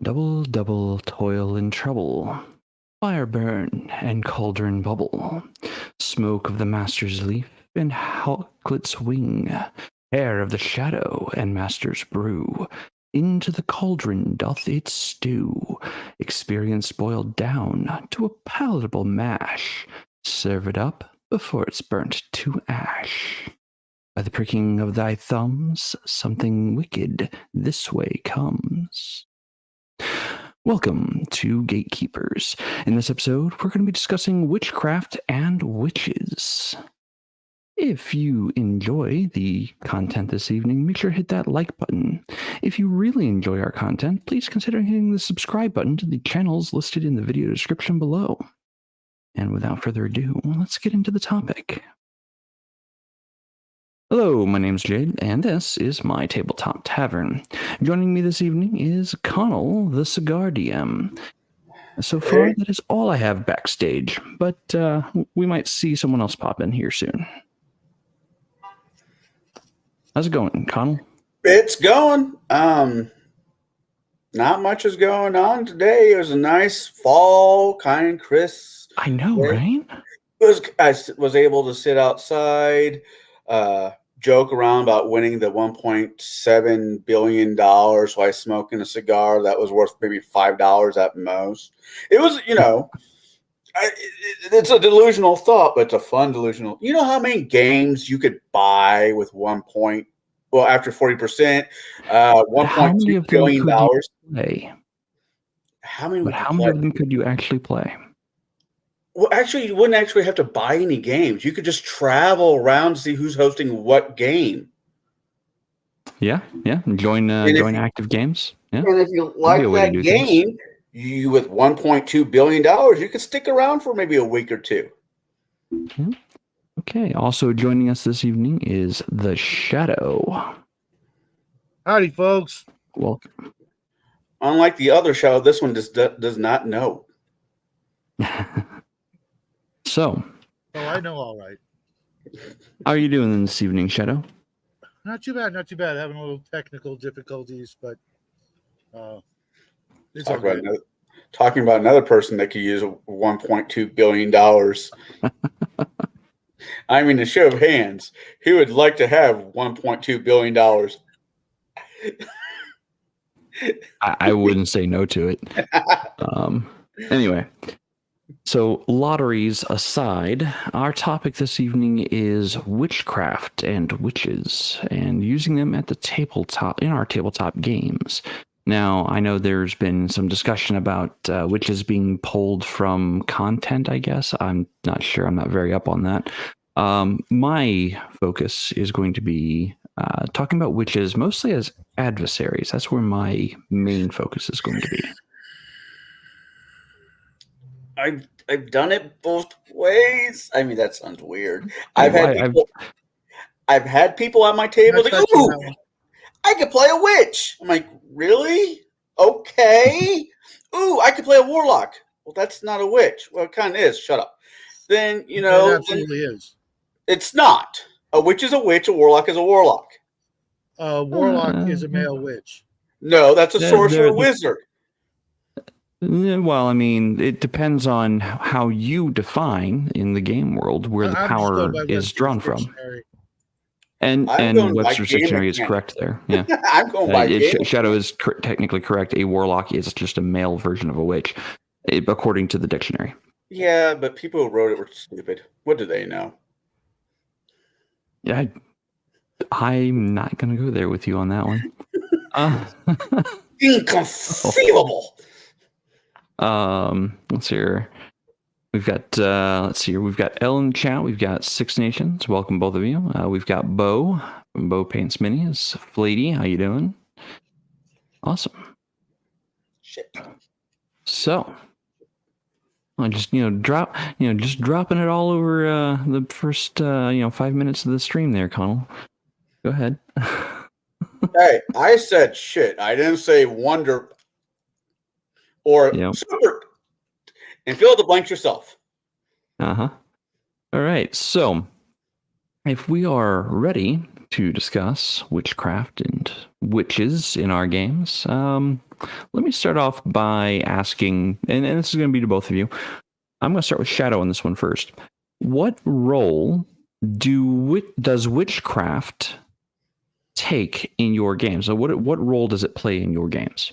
Double, double, toil and trouble. Fire burn and cauldron bubble. Smoke of the master's leaf and Hawklet's wing. Hair of the shadow and master's brew. Into the cauldron doth it stew. Experience boiled down to a palatable mash. Serve it up before it's burnt to ash. By the pricking of thy thumbs, something wicked this way comes. Welcome to Gatekeepers. In this episode, we're going to be discussing witchcraft and witches. If you enjoy the content this evening, make sure to hit that like button. If you really enjoy our content, please consider hitting the subscribe button to the channels listed in the video description below. And without further ado, let's get into the topic. Hello, my name's Jaide, and this is my Tabletop Tavern. Joining me this evening is Conall the Cigar DM. So far, that is all I have backstage, but we might see someone else pop in here soon. How's it going, Conall? It's going. Not much is going on today. It was a nice fall, kind of crisp. I know, right? I was able to sit outside, joke around about winning the $1.7 billion while smoking a cigar that was worth maybe $5 at most. It was, it's a delusional thought, but it's a fun delusional. You know how many games you could buy with after 40%, $1.2 billion? How many of them could you actually play? Well, actually, you wouldn't actually have to buy any games. You could just travel around to see who's hosting what game. Yeah. Join active games. Yeah. And if you like that game, you with $1.2 billion, you could stick around for maybe a week or two. Mm-hmm. Okay. Also joining us this evening is the Shadow. Howdy, folks. Welcome. Unlike the other Shadow, this one does not know. So. Oh, I know all right. How are you doing this evening, Shadow? Not too bad. Having a little technical difficulties, but it's all right. Talking about another person that could use $1.2 billion. I mean, a show of hands. Who would like to have $1.2 billion? I wouldn't say no to it. Anyway. So, lotteries aside, our topic this evening is witchcraft and witches, and using them at the tabletop, in our tabletop games. Now, I know there's been some discussion about witches being pulled from content, I guess. I'm not sure. I'm not very up on that. My focus is going to be talking about witches mostly as adversaries. That's where my main focus is going to be. I've done it both ways. I mean, that sounds weird. I've had people at my table that go, "Ooh, I could play a witch." I'm like, "Really? Okay." "Ooh, I could play a warlock." Well, that's not a witch. Well, it kind of is. Shut up. Then it absolutely is. It's not. A witch is a witch. A warlock is a warlock. A warlock is a male witch. No, that's a sorcerer wizard. Well, I mean, it depends on how you define in the game world where the power is drawn from. And Webster's Dictionary is correct there. Yeah, I'm going by Shadow is technically correct. A warlock is just a male version of a witch, according to the dictionary. Yeah, but people who wrote it were stupid. What do they know? Yeah, I'm not going to go there with you on that one. Inconceivable. Let's see here. We've got we've got Elle in the chat. We've got Six Nations. Welcome, both of you. We've got Bo from Bo Paints Minis. Flady, how you doing? Awesome. Shit. So, just dropping it all over the first 5 minutes of the stream there, Conall. Go ahead. Hey, I said shit. I didn't say wonder or super. And fill the blanks yourself. All right. So, if we are ready to discuss witchcraft and witches in our games. Let me start off by asking, and this is going to be to both of you. I'm going to start with Shadow on this one first. What role does witchcraft take in your games? So what role does it play in your games?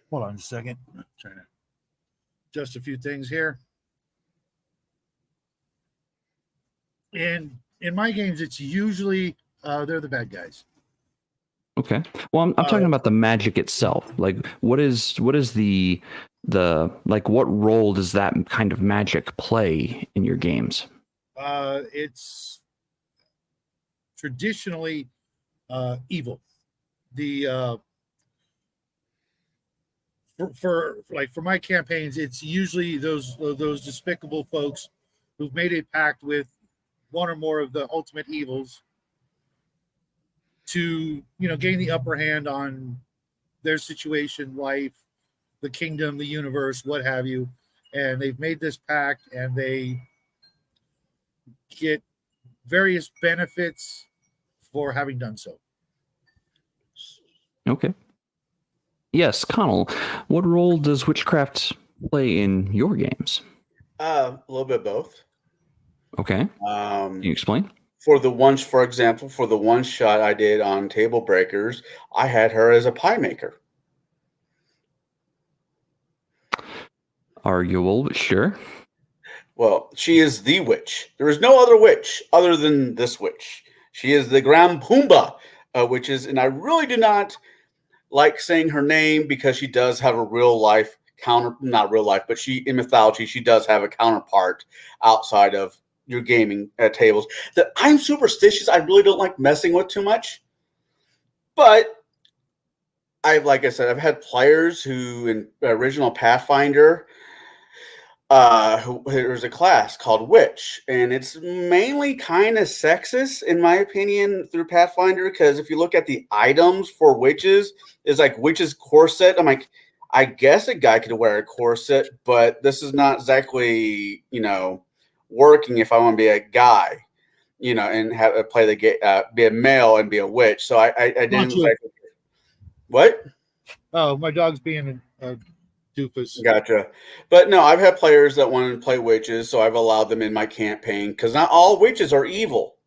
Hold on a second. I'm trying to adjust a few things here. In my games, it's usually they're the bad guys. Okay. Well, I'm talking about the magic itself. Like, what is the like, what role does that kind of magic play in your games? It's traditionally evil. The for my campaigns, it's usually those despicable folks who've made a pact with one or more of the ultimate evils to, gain the upper hand on their situation, life, the kingdom, the universe, what have you. And they've made this pact and they get various benefits for having done so. Okay. Yes, Conall, what role does witchcraft play in your games? A little bit both. Okay. Can you explain? For example, for the one shot I did on Table Breakers, I had her as a pie maker. Arguable, but sure. Well, she is the witch. There is no other witch other than this witch. She is the Grand Pumbaa witches, and I really do not like saying her name because she does have a real life not real life, but in mythology, she does have a counterpart outside of your gaming tables that I'm superstitious. I really don't like messing with too much. But like I said, I've had players who in original Pathfinder, there's a class called Witch, and it's mainly kind of sexist in my opinion through Pathfinder, because if you look at the items for witches, it's like witch's corset. I'm like, I guess a guy could wear a corset, but this is not exactly, working if I want to be a guy, and have play be a male and be a witch. So I didn't like what? Oh, my dog's being a doofus. Gotcha. But no, I've had players that want to play witches, so I've allowed them in my campaign because not all witches are evil.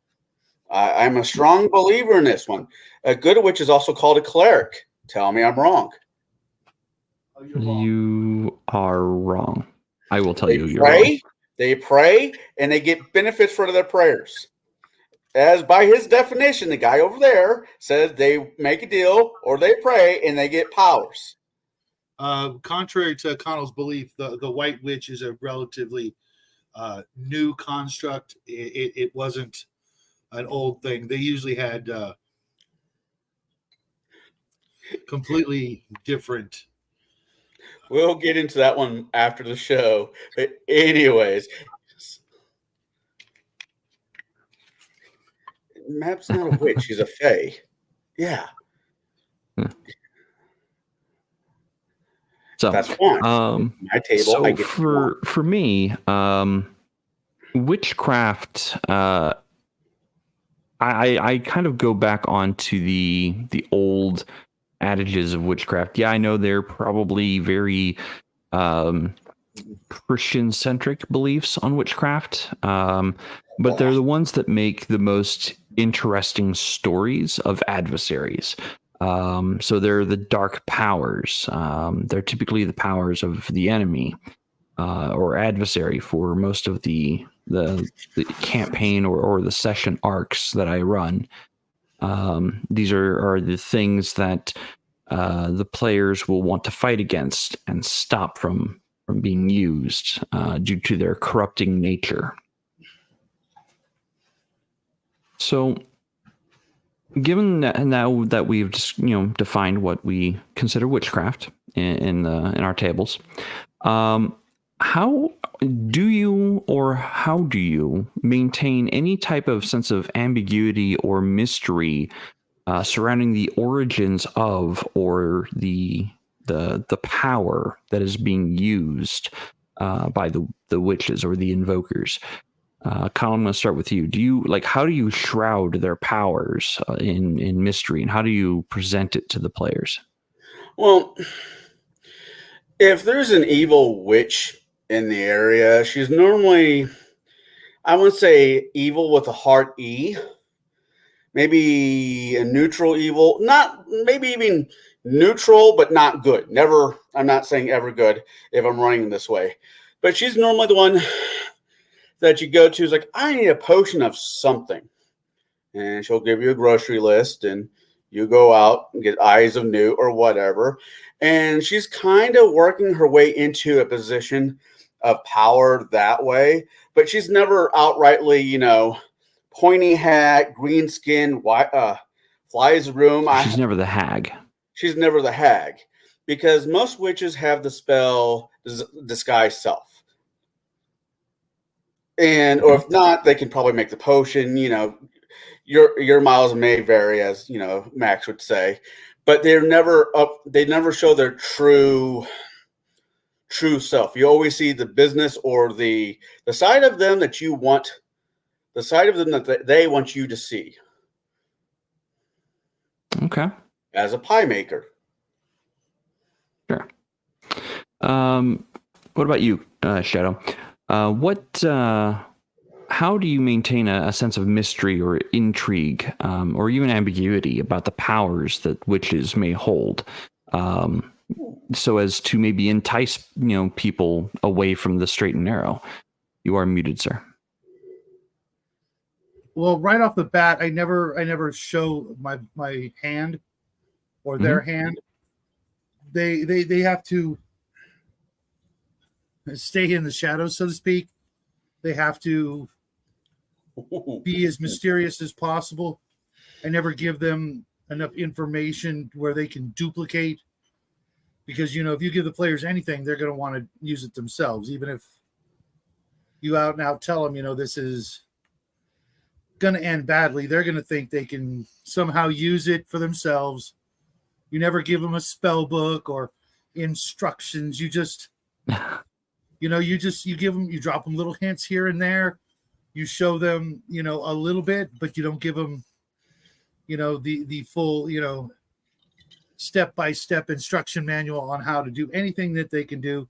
I'm a strong believer in this one. A good witch is also called a cleric. Tell me I'm wrong. You are wrong. I will tell you're wrong. They pray, and they get benefits for their prayers. As by his definition, the guy over there says they make a deal or they pray, and they get powers. Contrary to Conall's belief, the White Witch is a relatively new construct. It wasn't an old thing. They usually had completely different. We'll get into that one after the show. But anyways, Map's not a witch. She's a fae. Yeah. So that's fine. My table. So I get for me, witchcraft. I kind of go back onto the old adages of witchcraft. Yeah, I know they're probably very Christian-centric beliefs on witchcraft, but they're the ones that make the most interesting stories of adversaries. So they're the dark powers. They're typically the powers of the enemy or adversary for most of the campaign or the session arcs that I run. These are the things that the players will want to fight against and stop from being used due to their corrupting nature. So, given that now that we've just defined what we consider witchcraft in our tables, how do you maintain any type of sense of ambiguity or mystery surrounding the origins of or the power that is being used by the witches or the invokers? Conall, I'm going to start with you. How do you shroud their powers in mystery, and how do you present it to the players? Well, if there's an evil witch in the area, she's normally, I wouldn't say evil with a hard E, maybe a neutral evil, not maybe even neutral, but not good. Never, I'm not saying ever good if I'm running this way, but she's normally the one that you go to is like, I need a potion of something. And she'll give you a grocery list and you go out and get Eyes of Newt or whatever. And she's kind of working her way into a position of power that way, but she's never outrightly, pointy hat, green skin, flies room. She's never the hag. She's never the hag because most witches have the spell disguise self. And, or if not, they can probably make the potion, your miles may vary, as Max would say, but they're never up. They never show their true self. You always see the business or the side of them that you want, the side of them that they want you to see. Okay. As a pie maker. Sure. What about you, Shadow? How do you maintain a sense of mystery or intrigue, or even ambiguity about the powers that witches may hold, so as to maybe entice people away from the straight and narrow? You are muted, sir. Well, right off the bat, I never show my hand or their hand. They have to stay in the shadows, so to speak. They have to be as mysterious as possible. I never give them enough information where they can duplicate, because if you give the players anything, they're going to want to use it themselves. Even if you out and out tell them, this is going to end badly, they're going to think they can somehow use it for themselves. You never give them a spell book or instructions. You just you drop them little hints here and there. You show them, a little bit, but you don't give them, the full, step-by-step instruction manual on how to do anything that they can do.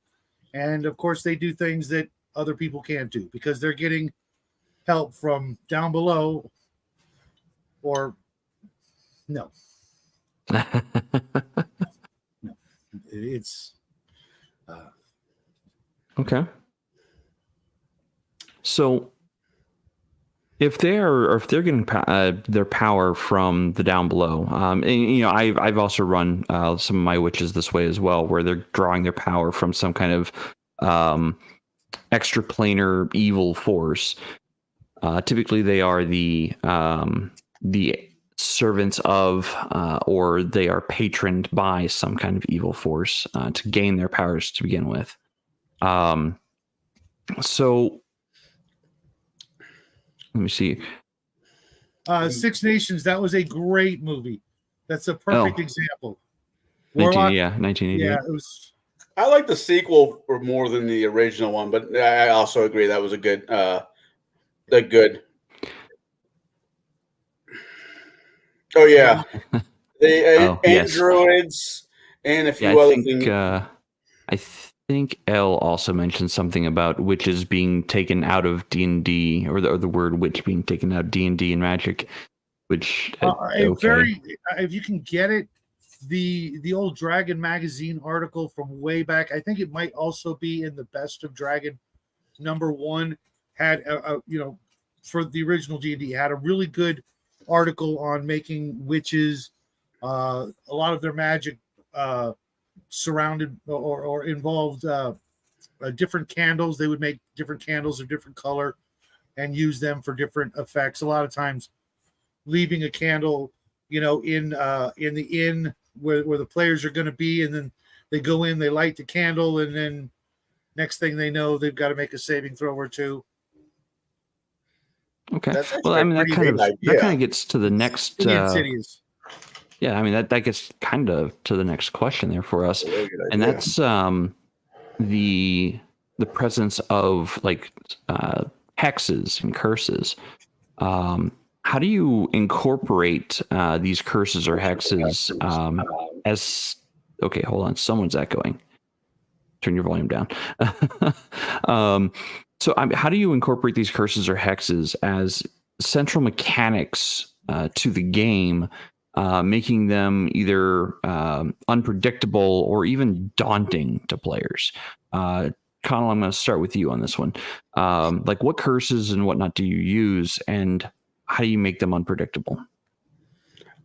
And of course they do things that other people can't do because they're getting help from down below, or no. No. It's okay. So if they're getting their power from the down below, and I've also run some of my witches this way as well, where they're drawing their power from some kind of extraplanar evil force. Typically, they are the servants of, or they are patroned by some kind of evil force to gain their powers to begin with. So let me see. Six Nations. That was a great movie. That's a perfect example. 1988. Yeah, it was. I like the sequel more than the original one, but I also agree that was a good. Oh yeah, androids and a few other things. I think Elle also mentioned something about witches being taken out of D&D, or the word witch being taken out of D&D and Magic, which if you can get it, the old Dragon magazine article from way back, I think it might also be in the Best of Dragon #1, had for the original D&D, had a really good article on making witches. A lot of their magic surrounded or involved different candles. They would make different candles of different color and use them for different effects. A lot of times leaving a candle, in the inn where the players are going to be, and then they go in, they light the candle, and then next thing they know, they've got to make a saving throw or two. Okay. Well, I mean, that kind of gets to the next. Yeah, I mean that gets kind of to the next question there for us, and that's the presence of hexes and curses. How do you incorporate these curses or hexes as... Okay, hold on. Someone's echoing. Turn your volume down. So how do you incorporate these curses or hexes as central mechanics to the game, making them either unpredictable or even daunting to players? Conall, I'm going to start with you on this one. Like, what curses and whatnot do you use, and how do you make them unpredictable?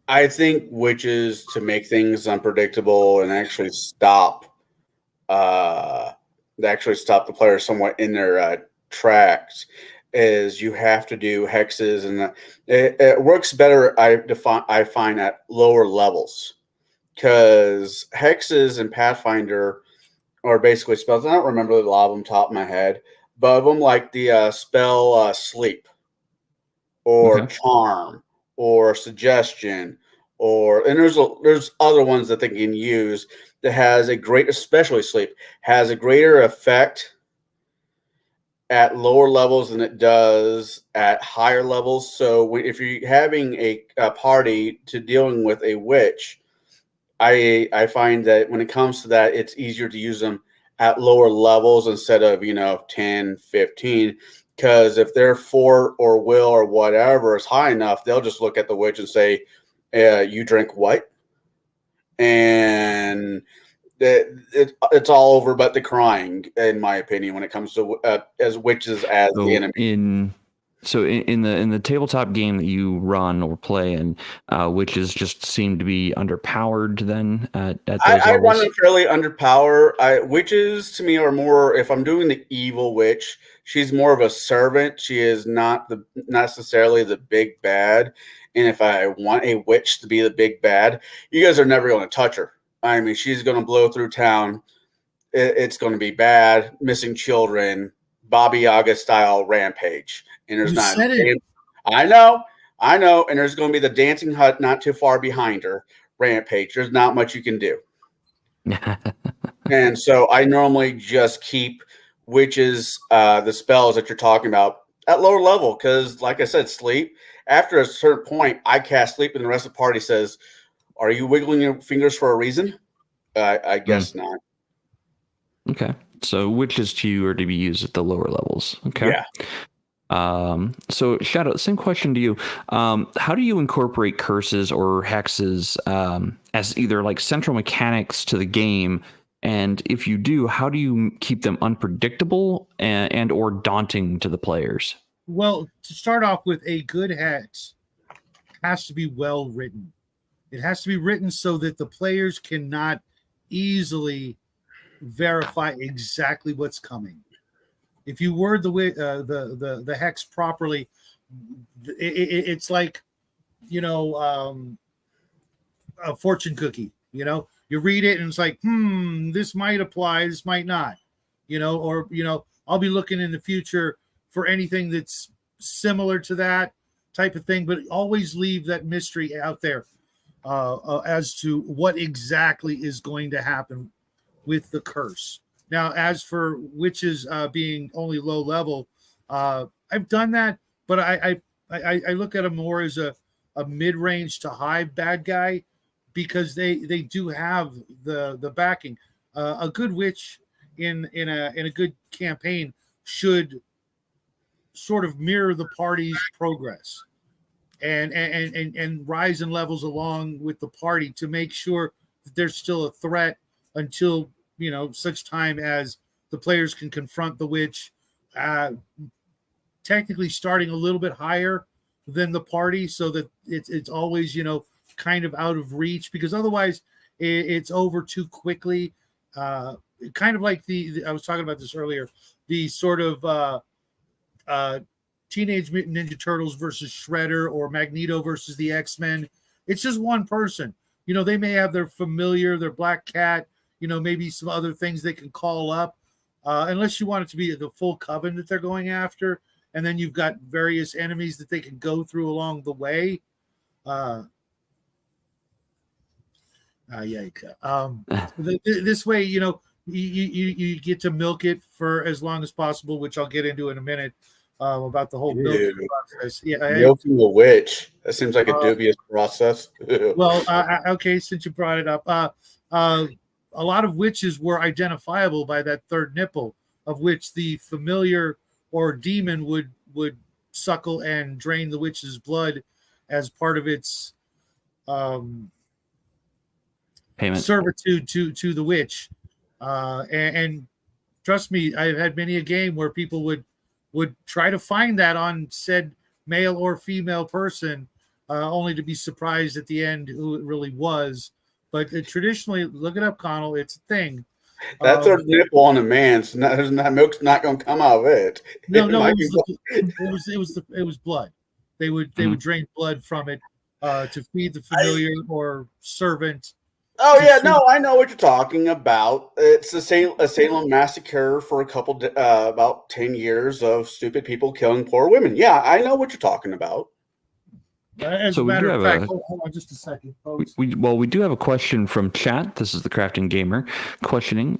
I think witches, to make things unpredictable and actually stop the player somewhat in their tracks, is you have to do hexes, and it works better. I find at lower levels, because hexes and Pathfinder are basically spells. I don't remember a lot of them top of my head, but of them, like the spell sleep, or charm, or suggestion, and there's other ones that they can use that has a great, especially sleep, has a greater effect at lower levels than it does at higher levels. So if you're having a party to dealing with a witch, I find that when it comes to that, it's easier to use them at lower levels instead of 10, 15. Because if their fort or will or whatever is high enough, they'll just look at the witch and say, you drink what? And it's all over but the crying, in my opinion, when it comes to as witches as the enemy. In the tabletop game that you run or play, and witches just seem to be underpowered then at those levels? I run them fairly underpowered. Witches to me are more, if I'm doing the evil witch, she's more of a servant. She is not necessarily the big bad. And if I want a witch to be the big bad, you guys are never going to touch her. I mean, she's going to blow through town. It's going to be bad, missing children, Baba Yaga style rampage. And there's I know. And there's going to be the dancing hut not too far behind her, rampage. There's not much you can do. And so I normally just keep witches, the spells that you're talking about, at lower level, because like I said, sleep. After a certain point, I cast sleep, and the rest of the party says, "Are you wiggling your fingers for a reason?" I guess not. Okay, so witches to you are to be used at the lower levels. Okay. Yeah. So Shadow, same question to you. How do you incorporate curses or hexes as either like central mechanics to the game? And if you do, how do you keep them unpredictable and or daunting to the players? Well, to start off with, a good hex has to be well written. It has to be written so that the players cannot easily verify exactly what's coming. If you word the hex properly, it's like a fortune cookie. You read it and it's like, this might apply, this might not. I'll be looking in the future for anything that's similar to that type of thing, but always leave that mystery out there as to what exactly is going to happen with the curse. Now, as for witches being only low level, I've done that, but I look at them more as a mid-range to high bad guy, because they do have the backing. A good witch in a good campaign should sort of mirror the party's progress and rise in levels along with the party to make sure that there's still a threat until such time as the players can confront the witch, technically starting a little bit higher than the party, so that it's always kind of out of reach, because otherwise it's over too quickly. Kind of like I was talking about this earlier, the sort of Teenage Mutant Ninja Turtles versus Shredder, or Magneto versus the X-Men. It's just one person. They may have their familiar, their black cat, maybe some other things they can call up, unless you want it to be the full coven that they're going after. And then you've got various enemies that they can go through along the way. This way, you get to milk it for as long as possible, which I'll get into in a minute. about the whole milking process. Yeah, milking a witch. That seems like a dubious process. Well, okay, since you brought it up, a lot of witches were identifiable by that third nipple, of which the familiar or demon would suckle and drain the witch's blood as part of its payment servitude to the witch. And trust me, I've had many a game where people would try to find that on said male or female person, only to be surprised at the end who it really was. But traditionally, look it up, Conall. It's a thing. That's a nipple on a man. So that milk's not going to come out of it. No, it was blood. They would drain blood from it to feed the familiar or servant. Oh yeah, no, I know what you're talking about. It's a Salem massacre for about 10 years of stupid people killing poor women. Yeah, I know what you're talking about. As a matter of fact, hold on just a second, folks. We do have a question from chat. This is the Crafting Gamer questioning.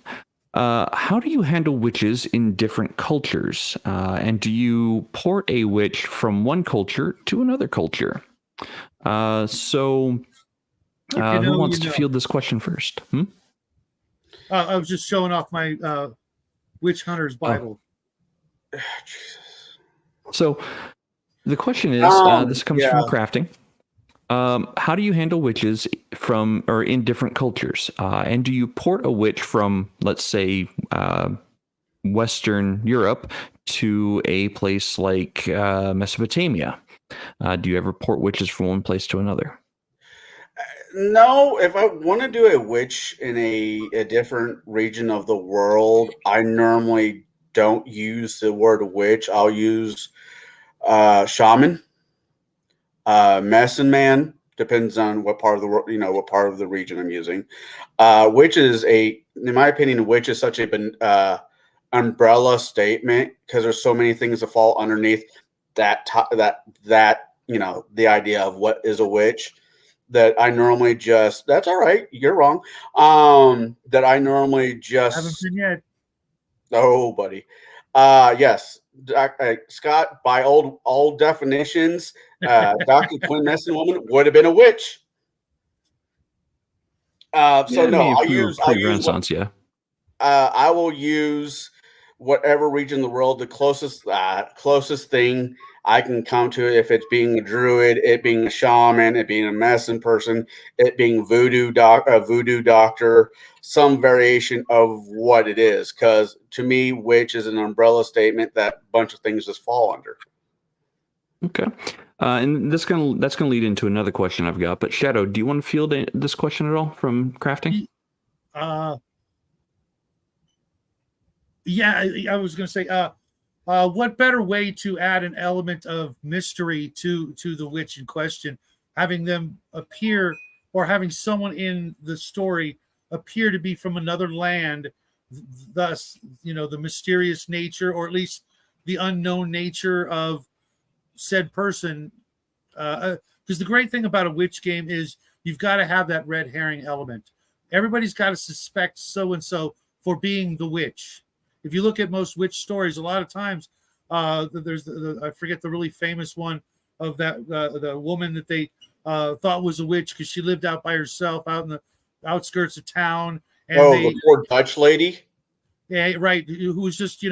How do you handle witches in different cultures? And do you port a witch from one culture to another culture? Who wants to field this question first? I was just showing off my Witch Hunter's Bible. Oh, Jesus. So the question is, this comes from crafting. How do you handle witches in different cultures? And do you port a witch from, let's say, Western Europe to a place like Mesopotamia? Do you ever port witches from one place to another? No, if I want to do a witch in a different region of the world, I normally don't use the word witch. I'll use shaman, medicine man. Depends on what part of the world, what part of the region I'm using. Witch is in my opinion, witch is such a umbrella statement because there's so many things that fall underneath that the idea of what is a witch. That I normally just, that's all right, you're wrong. That I normally just haven't been yet. Oh, buddy. Yes, Scott. By old definitions, Dr. Quinn Medicine Woman would have been a witch. I'll use Renaissance. I will use whatever region of the world the closest thing I can come to it. If it's being a druid, it being a shaman, it being a medicine person, it being a voodoo doctor, some variation of what it is. Because to me, witch is an umbrella statement that a bunch of things just fall under. Okay. And that's gonna lead into another question I've got. But Shadow, do you want to field this question at all from crafting? Yeah, I was going to say, what better way to add an element of mystery to the witch in question? Having them appear, or having someone in the story appear to be from another land, thus, the mysterious nature, or at least the unknown nature of said person. Because the great thing about a witch game is you've got to have that red herring element. Everybody's got to suspect so-and-so for being the witch. If you look at most witch stories, a lot of times there's I forget the really famous one of that the woman that they thought was a witch because she lived out by herself out in the outskirts of town. And the poor Dutch lady. Yeah, right. Who was just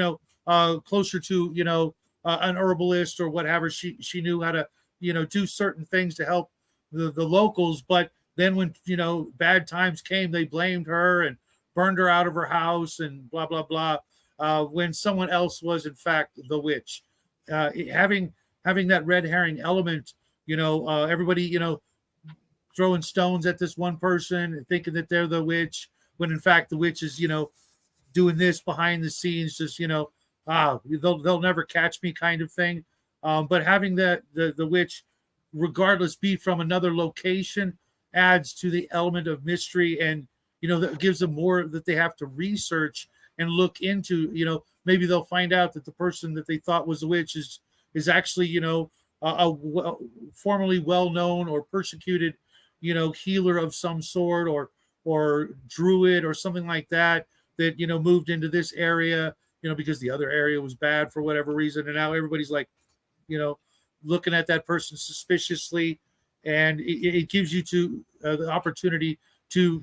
closer to an herbalist or whatever. She knew how to do certain things to help the locals. But then when bad times came, they blamed her and burned her out of her house and blah blah blah. When someone else was in fact the witch. Having that red herring element, everybody throwing stones at this one person and thinking that they're the witch, when in fact the witch is doing this behind the scenes, just they'll never catch me kind of thing. But having the witch, regardless, be from another location adds to the element of mystery, and that gives them more that they have to research and look into. Maybe they'll find out that the person that they thought was a witch is actually a formerly well-known or persecuted healer of some sort, or druid or something like that moved into this area because the other area was bad for whatever reason, and now everybody's like, looking at that person suspiciously, and it gives you the opportunity to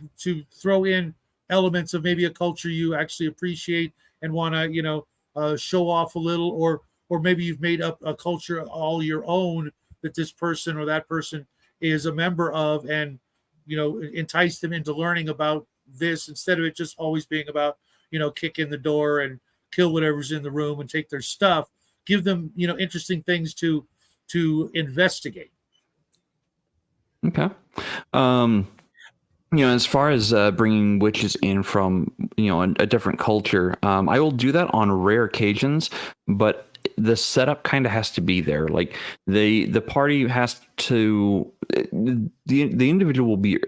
throw in elements of maybe a culture you actually appreciate and want to show off a little, or maybe you've made up a culture all your own that this person or that person is a member of, and entice them into learning about this instead of it just always being about kick in the door and kill whatever's in the room and take their stuff. Give them interesting things to investigate. Okay. As far as bringing witches in from a different culture, I will do that on rare occasions, but the setup kind of has to be there. Like the party has to, the individual will be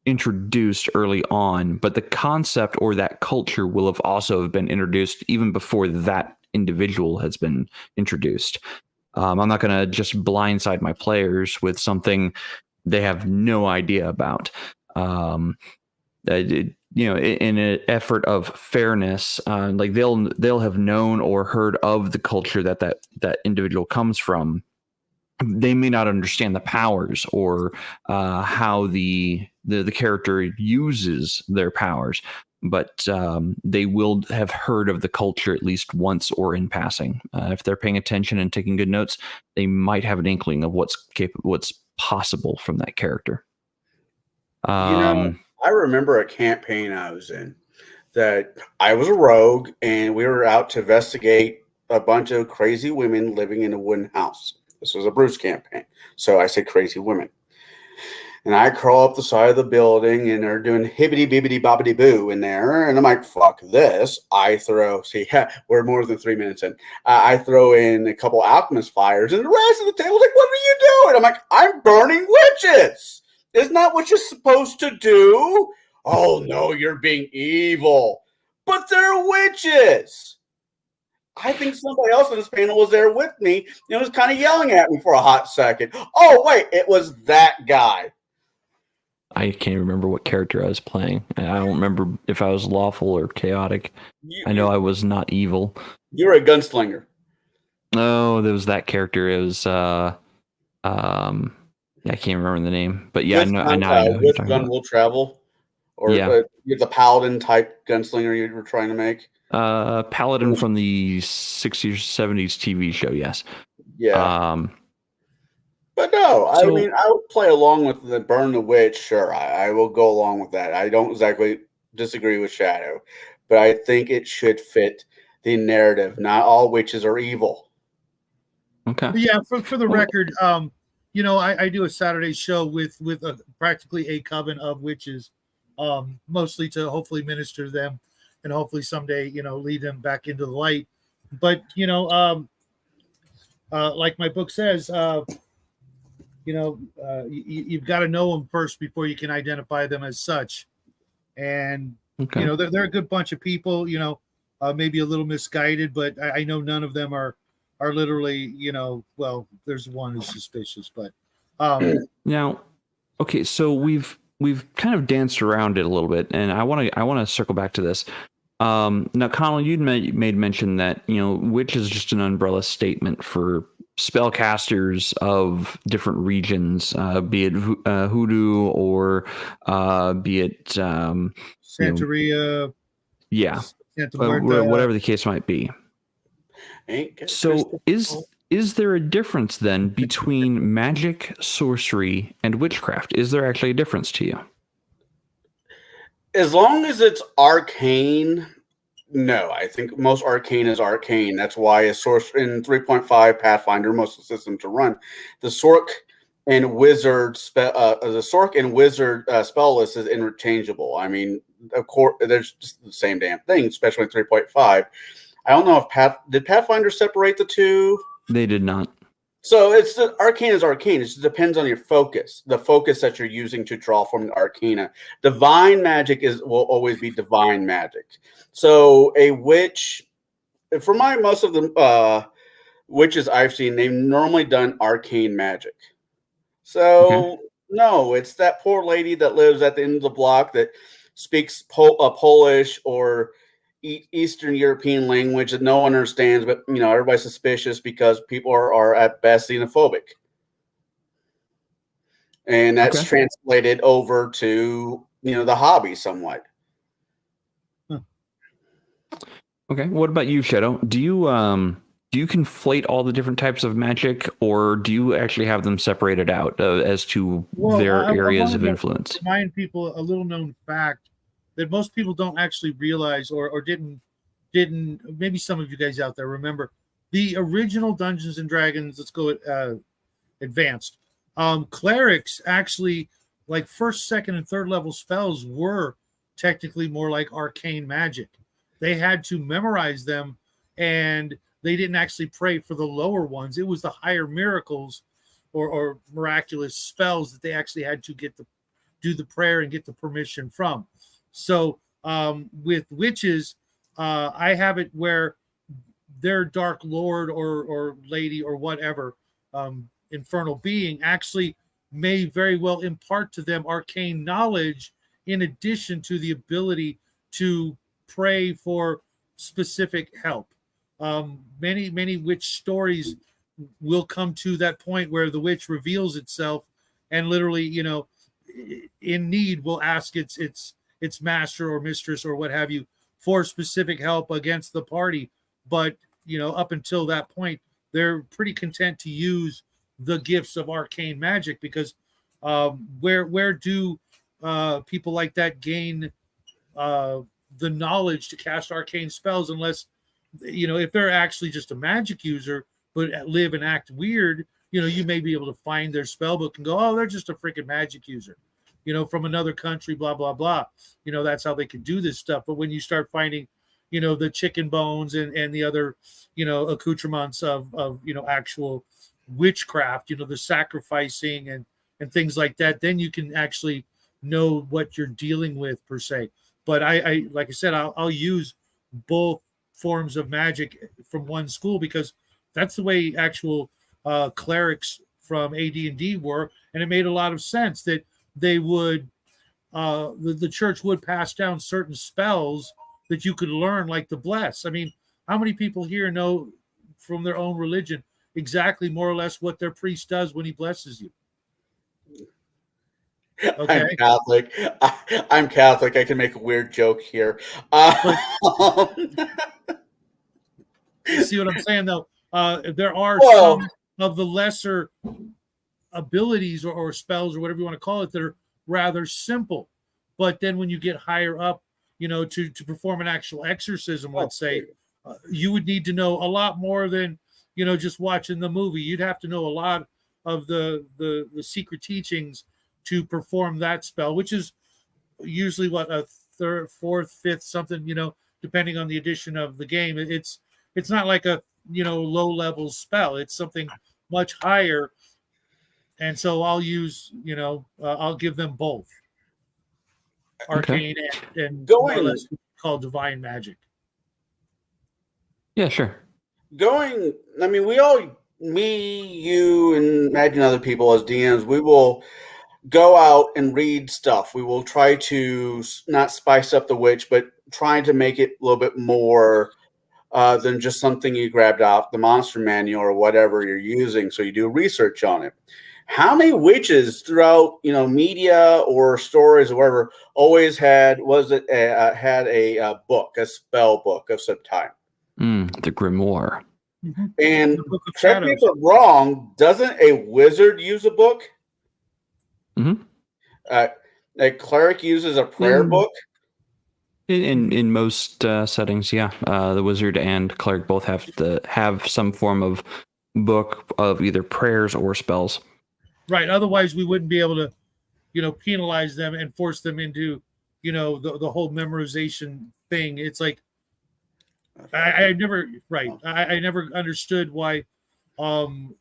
introduced early on, but the concept or that culture will have also been introduced even before that individual has been introduced. I'm not going to just blindside my players with something they have no idea about. In an effort of fairness, like they'll have known or heard of the culture that individual comes from. They may not understand the powers or how the character uses their powers, but they will have heard of the culture at least once or in passing. If they're paying attention and taking good notes, they might have an inkling of what's possible from that character. I remember a campaign I was in that I was a rogue, and we were out to investigate a bunch of crazy women living in a wooden house. This was a Bruce campaign, so I say crazy women. And I crawl up the side of the building, and they're doing hibbity bibbity bobbity boo in there. And I'm like, fuck this. We're more than 3 minutes in. I throw in a couple alchemist fires, and the rest of the table's like, what are you doing? I'm like, I'm burning witches. Isn't that what you're supposed to do? Oh, no, you're being evil. But they're witches. I think somebody else on this panel was there with me and was kind of yelling at me for a hot second. Oh, wait, it was that guy. I can't remember what character I was playing. I don't remember if I was lawful or chaotic. I know I was not evil. You were a gunslinger. Oh, there was that character. It was I can't remember the name, but yeah, I know. With gun will travel, or you're the paladin type gunslinger you were trying to make. Paladin from the 60s, 70s TV show. Yes. Yeah. But no, I mean, I would play along with the burn the witch. Sure, I will go along with that. I don't exactly disagree with Shadow, but I think it should fit the narrative. Not all witches are evil. Okay. Yeah, for the record, I do a Saturday show with practically a coven of witches, mostly to hopefully minister to them and hopefully someday, lead them back into the light. But, like my book says, you've got to know them first before you can identify them as such. And, they're a good bunch of people, maybe a little misguided, but I know none of them are literally, well, there's one who's suspicious, but now, okay, so we've kind of danced around it a little bit, and I want to circle back to this. Now, Conall, you'd made mention that witch is just an umbrella statement for spellcasters of different regions, be it hoodoo or be it Santeria, whatever the case might be. So is there a difference then between magic, sorcery, and witchcraft? Is there actually a difference to you? As long as it's arcane, no. I think most arcane is arcane. That's why a sorcerer in 3.5 Pathfinder, most of the systems to run, the Sork and Wizard spell list is interchangeable. I mean, of course, there's just the same damn thing, especially in 3.5. I don't know if did Pathfinder separate the two? They did not. So it's the arcane is arcane. It just depends on your focus, the focus that you're using to draw from the arcana. Divine magic will always be divine magic. So a witch, for most of the witches I've seen, they've normally done arcane magic. So no, it's that poor lady that lives at the end of the block that speaks Polish or Eastern European language that no one understands, but everybody's suspicious because people are at best xenophobic, and that's translated over to the hobby somewhat. Okay, what about you, Shadow? Do you conflate all the different types of magic, or do you actually have them separated out as to their areas of influence? Remind people a little known fact that most people don't actually realize, or didn't. Maybe some of you guys out there remember the original Dungeons and Dragons. Let's go advanced. Clerics actually, like first, second, and third level spells were technically more like arcane magic. They had to memorize them, and they didn't actually pray for the lower ones. It was the higher miracles or miraculous spells that they actually had to do the prayer and get the permission from. So with witches, I have it where their dark lord or lady or whatever infernal being actually may very well impart to them arcane knowledge in addition to the ability to pray for specific help. Many witch stories will come to that point where the witch reveals itself and literally, in need will ask its master or mistress or what have you for specific help against the party. But, up until that point, they're pretty content to use the gifts of arcane magic because where do people like that gain the knowledge to cast arcane spells unless, if they're actually just a magic user but live and act weird, you may be able to find their spell book and go, oh, they're just a freaking magic user, from another country, blah, blah, blah. That's how they can do this stuff. But when you start finding, the chicken bones and the other, accoutrements of actual witchcraft, the sacrificing and things like that, then you can actually know what you're dealing with per se. But I like I said, I'll use both forms of magic from one school because that's the way actual clerics from AD&D were, and it made a lot of sense that they would the church would pass down certain spells that you could learn, like the bless. I mean, how many people here know from their own religion exactly more or less what their priest does when he blesses you? Okay. I'm Catholic. I'm Catholic. I can make a weird joke here. See what I'm saying, though? There are some of the lesser abilities or spells or whatever you want to call it that are rather simple. But then when you get higher up, to perform an actual exorcism, let's say, you would need to know a lot more than, just watching the movie. You'd have to know a lot of the secret teachings to perform that spell, which is usually what, a third, fourth, fifth, something, depending on the edition of the game. It's not like a low level spell. It's something much higher. And so I'll use, I'll give them both arcane and what's called divine magic. Yeah, sure. I mean, we all, me, you, and imagine other people as DMs, we will go out and read stuff. We will try to not spice up the witch, but trying to make it a little bit more than just something you grabbed off the monster manual or whatever you're using. So you do research on it. How many witches throughout, media or stories or whatever always had a book, a spell book of some type? The grimoire. Mm-hmm. And correct me if I'm wrong, doesn't a wizard use a book? Mm-hmm. A cleric uses a prayer book? In most settings, yeah. The wizard and cleric both have to have some form of book of either prayers or spells. Right. Otherwise, we wouldn't be able to, penalize them and force them into, the whole memorization thing. It's like, I never understood why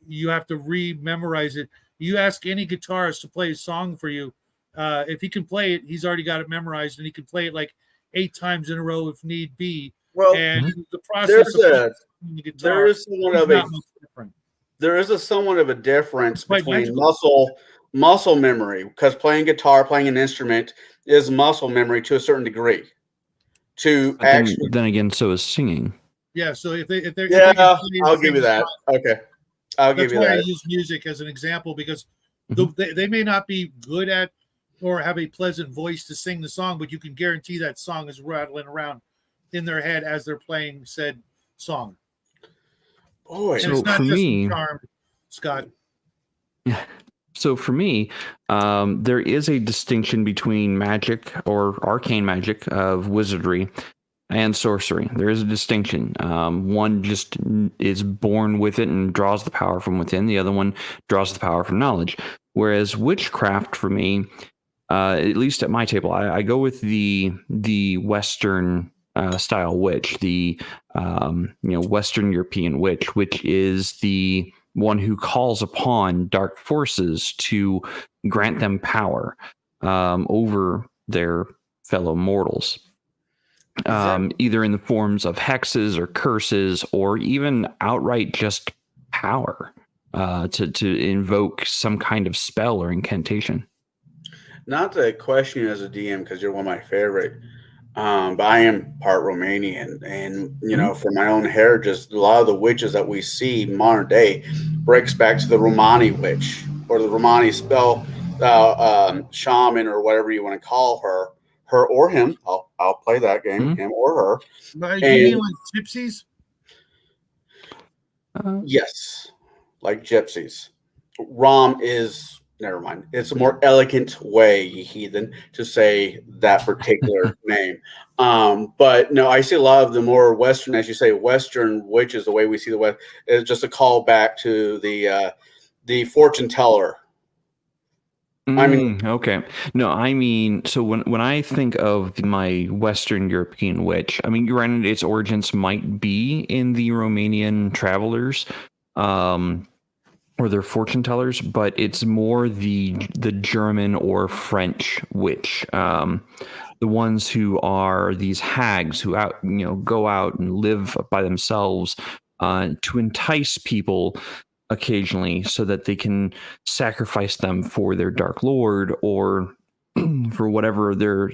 you have to re-memorize it. You ask any guitarist to play a song for you. If he can play it, he's already got it memorized, and he can play it like 8 times in a row if need be. Well, and the process the guitar there is somewhat of a difference between muscle memory, because playing guitar, playing an instrument is muscle memory to a certain degree. to but actually. Then again, so is singing. Yeah. So if they're I'll give you that. Okay, I'll give you that. That's why I use music as an example, because they may not be good at or have a pleasant voice to sing the song, but you can guarantee that song is rattling around in their head as they're playing said song. Boy, and it's not for just me, charm, Scott. So for me, there is a distinction between magic or arcane magic of wizardry and sorcery. There is a distinction. One just is born with it and draws the power from within. The other one draws the power from knowledge. Whereas witchcraft, for me, at least at my table, I go with the Western style witch, the Western European witch, which is the one who calls upon dark forces to grant them power over their fellow mortals. Either in the forms of hexes or curses, or even outright just power to invoke some kind of spell or incantation. Not to question you as a DM, because you're one of my favorite, but I am part Romanian, and from my own heritage, a lot of the witches that we see modern day breaks back to the Romani witch or the Romani spell shaman, or whatever you want to call her or him. I'll play that game, him or her. Do you mean like gypsies? Yes, like gypsies. Rom is. Never mind. It's a more elegant way, you heathen, to say that particular name. But no, I see a lot of the more Western, as you say, Western witches, the way we see the West, is just a call back to the fortune teller. Okay. No, I mean, so when I think of my Western European witch, I mean, granted, its origins might be in the Romanian travelers, or their fortune tellers, but it's more the German or French witch, the ones who are these hags who go out and live by themselves to entice people occasionally, so that they can sacrifice them for their dark lord or for whatever their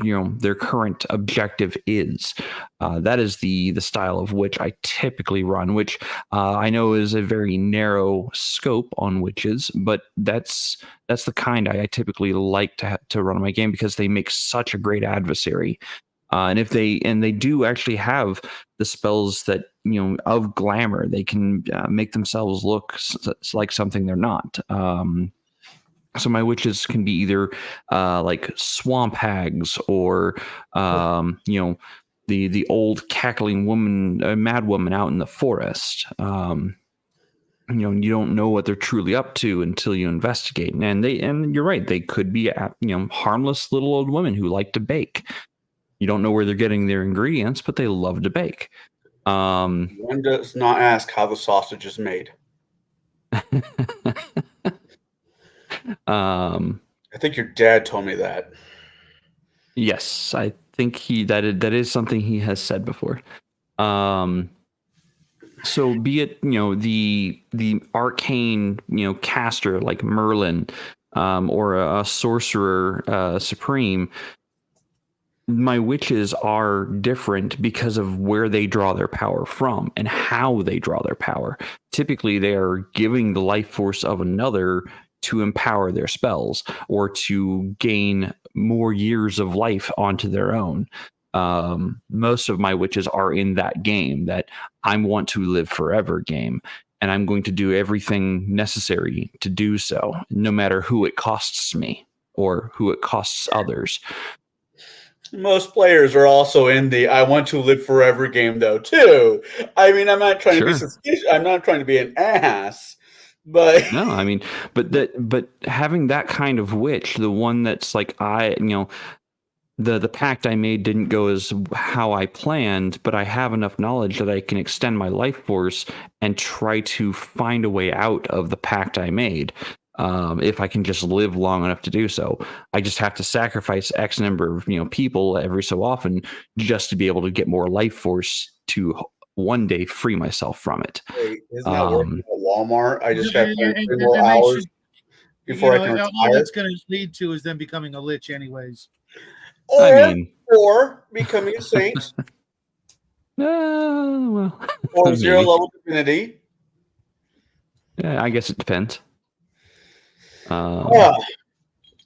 current objective is. That is the style of witch I typically run, which I know is a very narrow scope on witches, but that's the kind I typically like to run in my game, because they make such a great adversary. And if they do actually have the spells that of glamour, they can make themselves look like something they're not. So my witches can be either like swamp hags, or the old cackling woman, mad woman out in the forest. You don't know what they're truly up to until you investigate. And you're right, they could be harmless little old women who like to bake. You don't know where they're getting their ingredients, but they love to bake. One does not ask how the sausage is made. I think your dad told me that. Yes, I think that is something he has said before. So be it the arcane caster like Merlin, or a sorcerer supreme, my witches are different because of where they draw their power from and how they draw their power. Typically, they are giving the life force of another to empower their spells, or to gain more years of life onto their own. Most of my witches are in that game, that I want to live forever game, and I'm going to do everything necessary to do so, no matter who it costs me or who it costs others. Most players are also in the "I want to live forever" game, though, too. I mean, I'm not trying to be suspicious. I'm not trying to be an ass, but no, I mean, but having that kind of witch, the one that's like the pact I made didn't go as how I planned, but I have enough knowledge that I can extend my life force and try to find a way out of the pact I made. If I can just live long enough to do so, I just have to sacrifice X number of people every so often, just to be able to get more life force to one day free myself from it. Hey, isn't that working at Walmart? I just got 3 more hours before I can retire. All that's going to lead to is them becoming a lich, anyways. Or becoming a saint. Well, or 0 level divinity. Yeah, I guess it depends. Yeah.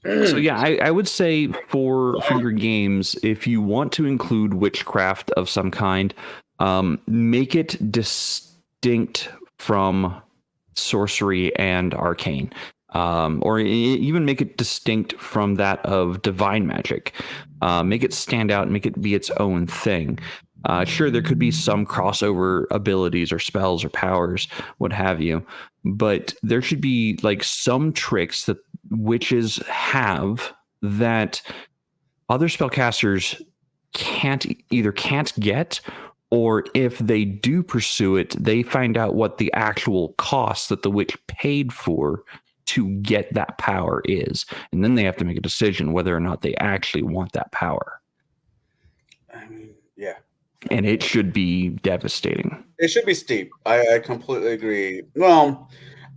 So yeah, I would say for your games, if you want to include witchcraft of some kind, make it distinct from sorcery and arcane, or even make it distinct from that of divine magic. Make it stand out and make it be its own thing. Sure, there could be some crossover abilities or spells or powers, what have you, but there should be like some tricks that witches have that other spellcasters can't get, or if they do pursue it, they find out what the actual cost that the witch paid for to get that power is, and then they have to make a decision whether or not they actually want that power. I mean, yeah. And it should be devastating. It should be steep. I completely agree. Well,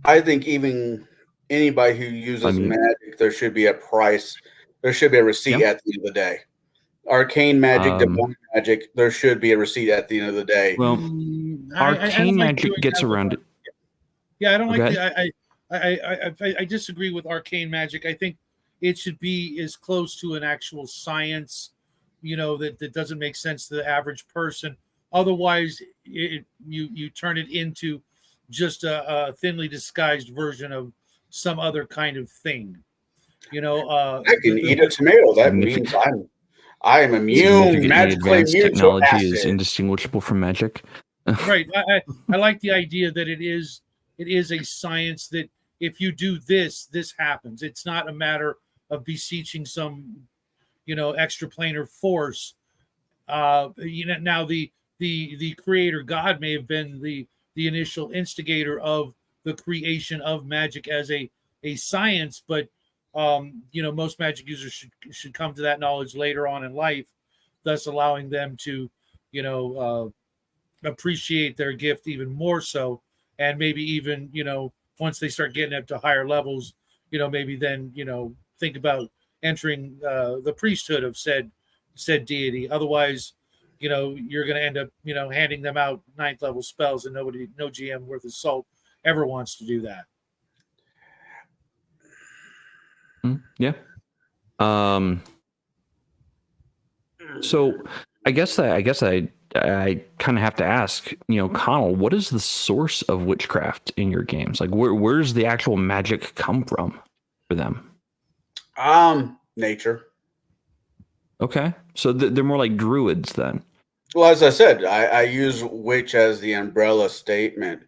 I think even anybody who uses magic, there should be a price. There should be a receipt at the end of the day. Arcane magic, divine magic, there should be a receipt at the end of the day. Well, arcane magic gets around it. Yeah, I don't like the. I disagree with arcane magic. I think it should be as close to an actual science, that doesn't make sense to the average person. Otherwise, you turn it into just a thinly disguised version of some other kind of thing. I can eat a tomato. That means I am immune. Magically immune. Technology is indistinguishable from magic. Right. I like the idea that it is a science that if you do this, this happens. It's not a matter of beseeching some, extraplanar force. Now the creator God may have been the initial instigator of the creation of magic as a science, but most magic users should come to that knowledge later on in life, thus allowing them to, appreciate their gift even more so, and maybe even, once they start getting up to higher levels, maybe then, think about entering the priesthood of said deity. Otherwise, you're going to end up, handing them out 9th level spells, and no GM worth his salt ever wants to do that. Yeah. So I guess I kind of have to ask, Conall, what is the source of witchcraft in your games? Like, where's the actual magic come from for them? Nature. Okay, so they're more like druids then. Well, as I said, I use witch as the umbrella statement.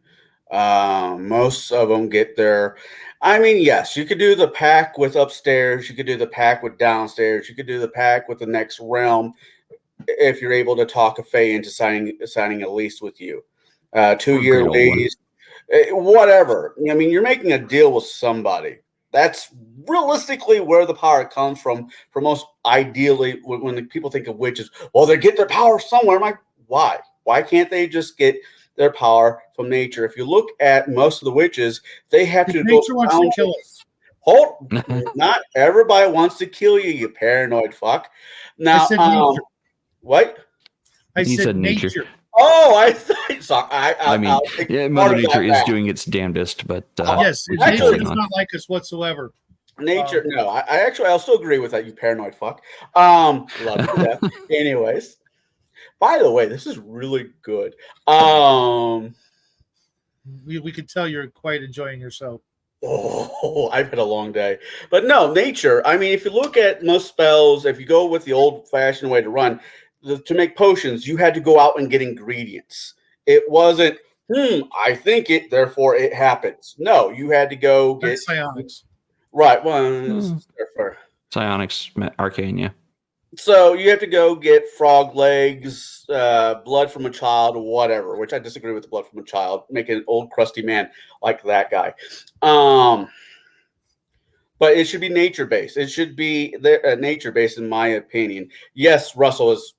Most of them get their. I mean, yes, you could do the pack with upstairs. You could do the pack with downstairs. You could do the pack with the next realm if you're able to talk a fae into signing a lease with you. 2-year lease, whatever. I mean, you're making a deal with somebody. That's realistically where the power comes from. For most ideally, when people think of witches, well, they get their power somewhere. I'm like, why? Why can't they just get their power from nature? If you look at most of the witches, they have to go. Nature wants to kill us. Hold, not everybody wants to kill you, you paranoid fuck. Now, what? I said nature. Oh, I thought so. I mean, Mother Nature is doing its damnedest, but yes, nature does not like us whatsoever. Nature, no, I'll still agree with that. You paranoid fuck. Love you to death. Anyways, by the way, this is really good. We could tell you're quite enjoying yourself. Oh, I've had a long day. But no, nature. I mean, if you look at most spells, if you go with the old-fashioned way to run, to make potions, you had to go out and get ingredients. It wasn't, I think it, therefore it happens. No, you had to go get psionics. Right. Well, psionics, arcane, yeah. So you have to go get frog legs, blood from a child, or whatever, which I disagree with the blood from a child, making an old crusty man like that guy. But it should be nature-based. It should be nature-based, in my opinion. Yes, Russell is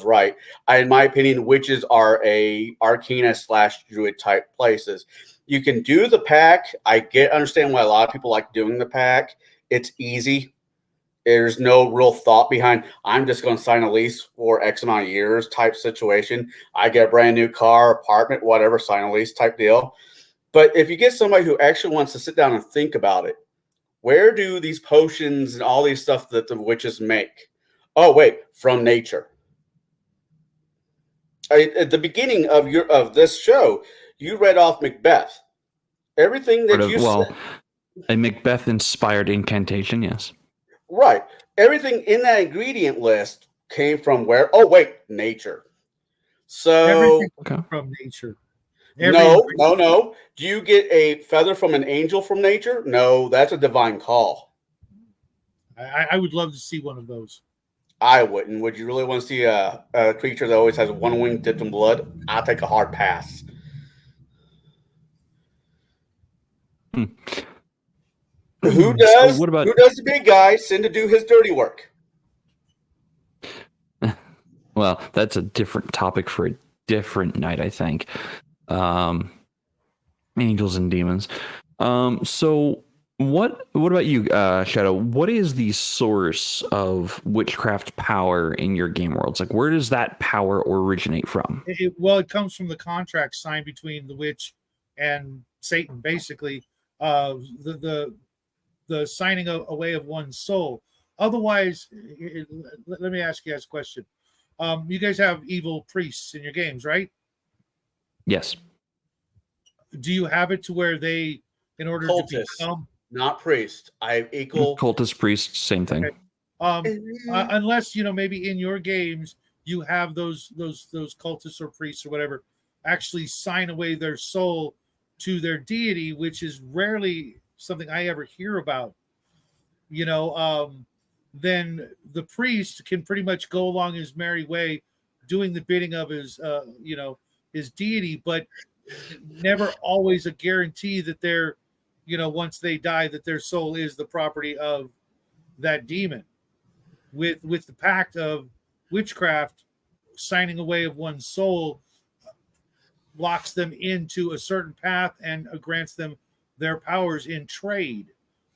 right. In my opinion, witches are a arcana/druid type places. You can do the pack. I understand why a lot of people like doing the pack. It's easy. There's no real thought behind, I'm just going to sign a lease for X amount of years type situation. I get a brand new car, apartment, whatever, sign a lease type deal. But if you get somebody who actually wants to sit down and think about it, where do these potions and all these stuff that the witches make? Oh, wait, from nature. At the beginning of this show, you read off Macbeth. Everything that you said. A Macbeth-inspired incantation, yes. Right. Everything in that ingredient list came from where? Oh, wait, nature. So everything from nature. No. Do you get a feather from an angel from nature? No, that's a divine call. I would love to see one of those. I wouldn't. Would you really want to see a creature that always has one wing dipped in blood? I'll take a hard pass. Who does the big guy send to do his dirty work? Well, that's a different topic for a different night, I think. Angels and demons. So what about you, Shadow? What is the source of witchcraft power in your game worlds? Like, where does that power originate from? It comes from the contract signed between the witch and Satan, basically. The signing away of one's soul. Otherwise, let me ask you guys a question. You guys have evil priests in your games, right? Yes. Do you have it to where they, in order cultist, to become not priest, I equal cultist, priest, same thing. Okay. Unless maybe in your games you have those cultists or priests or whatever actually sign away their soul to their deity, which is rarely something I ever hear about. Then the priest can pretty much go along his merry way, doing the bidding of his deity, but never always a guarantee that they're, once they die, that their soul is the property of that demon. With the pact of witchcraft, signing away of one's soul locks them into a certain path and grants them their powers in trade.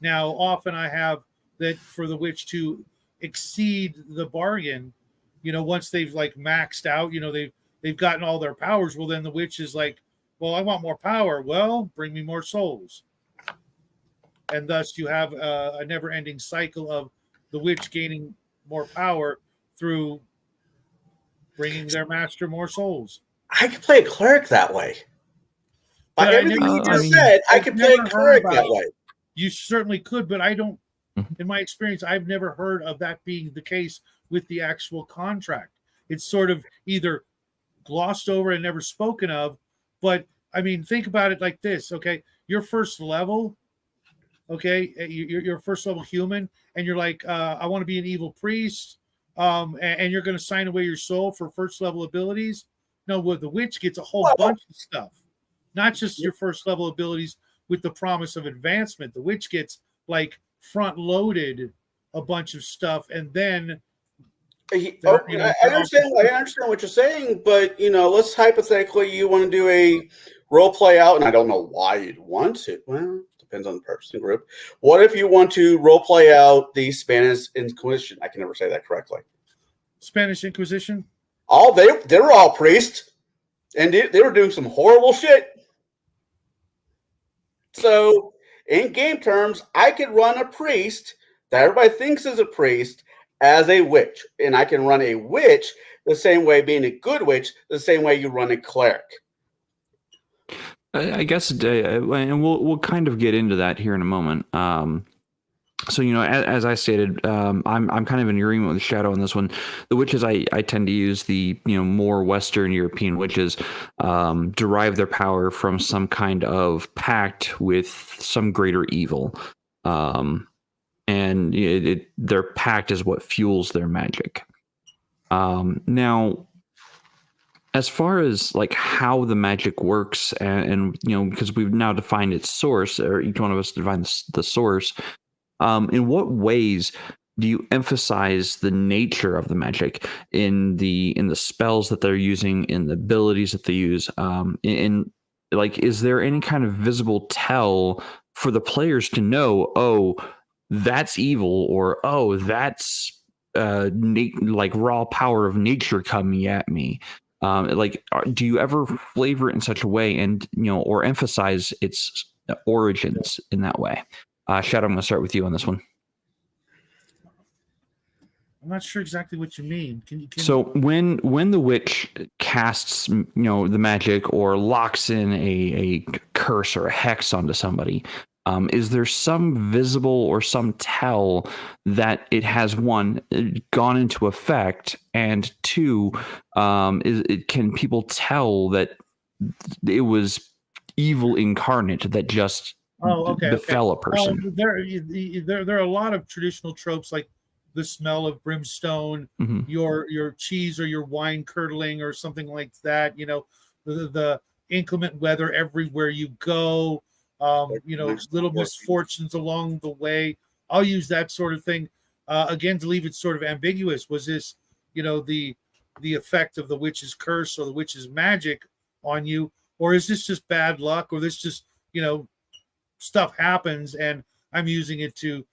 Now, often I have that for the witch to exceed the bargain, once they've like maxed out, they've gotten all their powers. Well, then the witch is like, well, I want more power. Well, bring me more souls. And thus you have a never-ending cycle of the witch gaining more power through bringing their master more souls. I could play a cleric that way. By everything you just said, I could play a cleric that way. You certainly could, but I don't, in my experience, I've never heard of that being the case with the actual contract. It's sort of either glossed over and never spoken of, but I mean, think about it like this, okay? Your first level, okay, you're first level human, and you're like, I want to be an evil priest, and you're going to sign away your soul for first level abilities. No, well, the witch gets a whole bunch of stuff, not just your first level abilities with the promise of advancement. The witch gets like front loaded a bunch of stuff, and then I understand what you're saying, but let's hypothetically you want to do a role play out, and I don't know why you'd want to. Well, depends on the person group. What if you want to role play out the Spanish Inquisition? I can never say that correctly. Spanish Inquisition? They were all priests, and they were doing some horrible shit. So, in game terms, I could run a priest that everybody thinks is a priest as a witch, and I can run a witch the same way, being a good witch, the same way you run a cleric. I guess, and we'll kind of get into that here in a moment. So, as I stated, I'm kind of in agreement with Shadow on this one. The witches I tend to use, the more Western European witches, derive their power from some kind of pact with some greater evil, and their pact is what fuels their magic. Now, as far as like how the magic works, and because we've now defined its source, or each one of us defined the source. In what ways do you emphasize the nature of the magic in the spells that they're using, in the abilities that they use? Is there any kind of visible tell for the players to know, that's evil, or oh, that's like raw power of nature coming at me. Do you ever flavor it in such a way, and or emphasize its origins in that way? Shadow, I'm going to start with you on this one. I'm not sure exactly what you mean. So when the witch casts the magic or locks in a curse or a hex onto somebody, is there some visible or some tell that it has, one, gone into effect, and two, can people tell that it was evil incarnate that just befell a person? There are a lot of traditional tropes, like the smell of brimstone, your cheese or your wine curdling or something like that. The inclement weather everywhere you go. Little misfortunes along the way. I'll use that sort of thing. Again, to leave it sort of ambiguous, was this, the effect of the witch's curse or the witch's magic on you, or is this just bad luck, or this just, stuff happens and I'm using it to,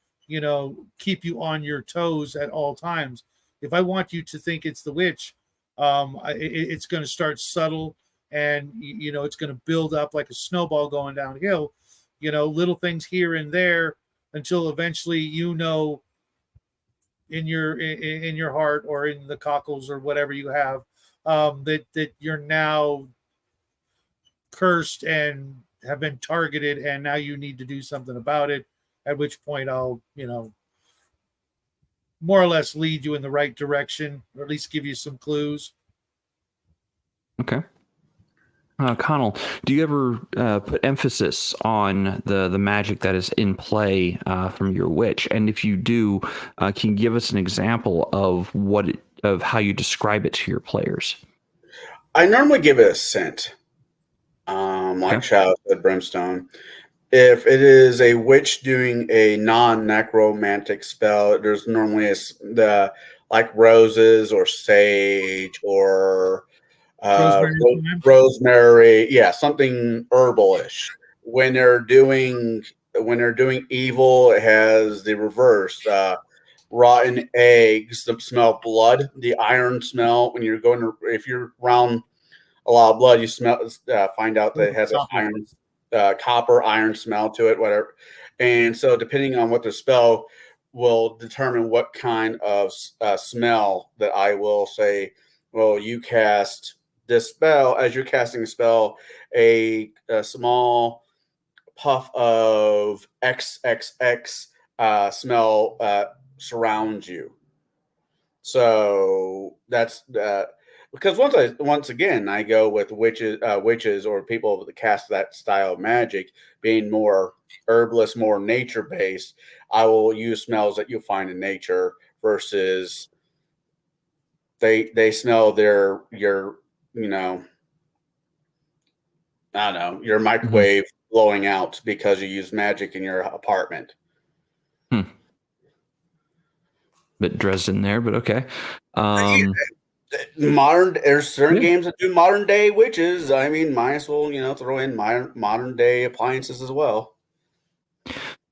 keep you on your toes at all times. If I want you to think it's the witch, it's going to start subtle, and it's going to build up like a snowball going downhill. Little things here and there until eventually, in your heart or in the cockles or whatever you have, that you're now cursed and have been targeted, and now you need to do something about it. At which point I'll, more or less lead you in the right direction, or at least give you some clues. Okay. Conall, do you ever put emphasis on the magic that is in play from your witch? And if you do, can you give us an example of of how you describe it to your players? I normally give it a scent, like Shadow said, brimstone. If it is a witch doing a non-necromantic spell, there's normally like roses or sage or rosemary, yeah, something herbalish. When they're doing evil, it has the reverse. Rotten eggs, the smell of blood, the iron smell. When you're if you're around a lot of blood, you find out that it has a iron. Copper, iron smell to it, whatever. And so depending on what the spell will determine what kind of smell that I will say, well, you cast this spell. As you're casting a spell, a small puff of XXX smell surrounds you. So that's because once again I go with witches or people that cast that style of magic being more herbalist, more nature based. I will use smells that you'll find in nature versus they smell your I don't know, your microwave blowing out because you use magic in your apartment. Bit Dresden there, but okay. There's certain games that do modern day witches. I mean, might as well, throw in modern day appliances as well.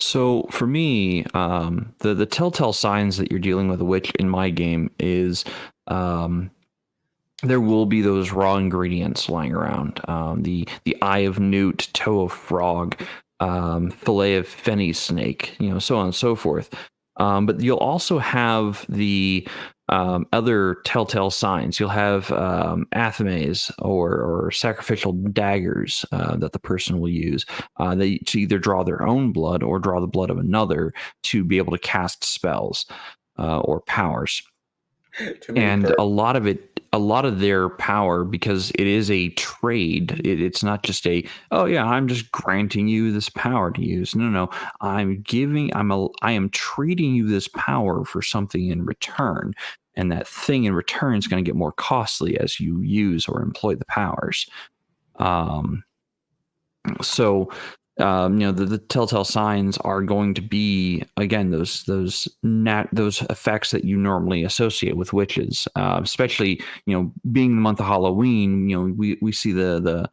So for me, the telltale signs that you're dealing with a witch in my game is there will be those raw ingredients lying around. The eye of newt, toe of frog, fillet of fenny snake, so on and so forth. But you'll also have the other telltale signs. You'll have athames or sacrificial daggers that the person will use to either draw their own blood or draw the blood of another to be able to cast spells or powers. And a lot of their power, because it is a trade, it's not just I'm just granting you this power to use. No, I am trading you this power for something in return, and that thing in return is going to get more costly as you use or employ the powers. So the telltale signs are going to be, again, those effects that you normally associate with witches, especially, being the month of Halloween. We see the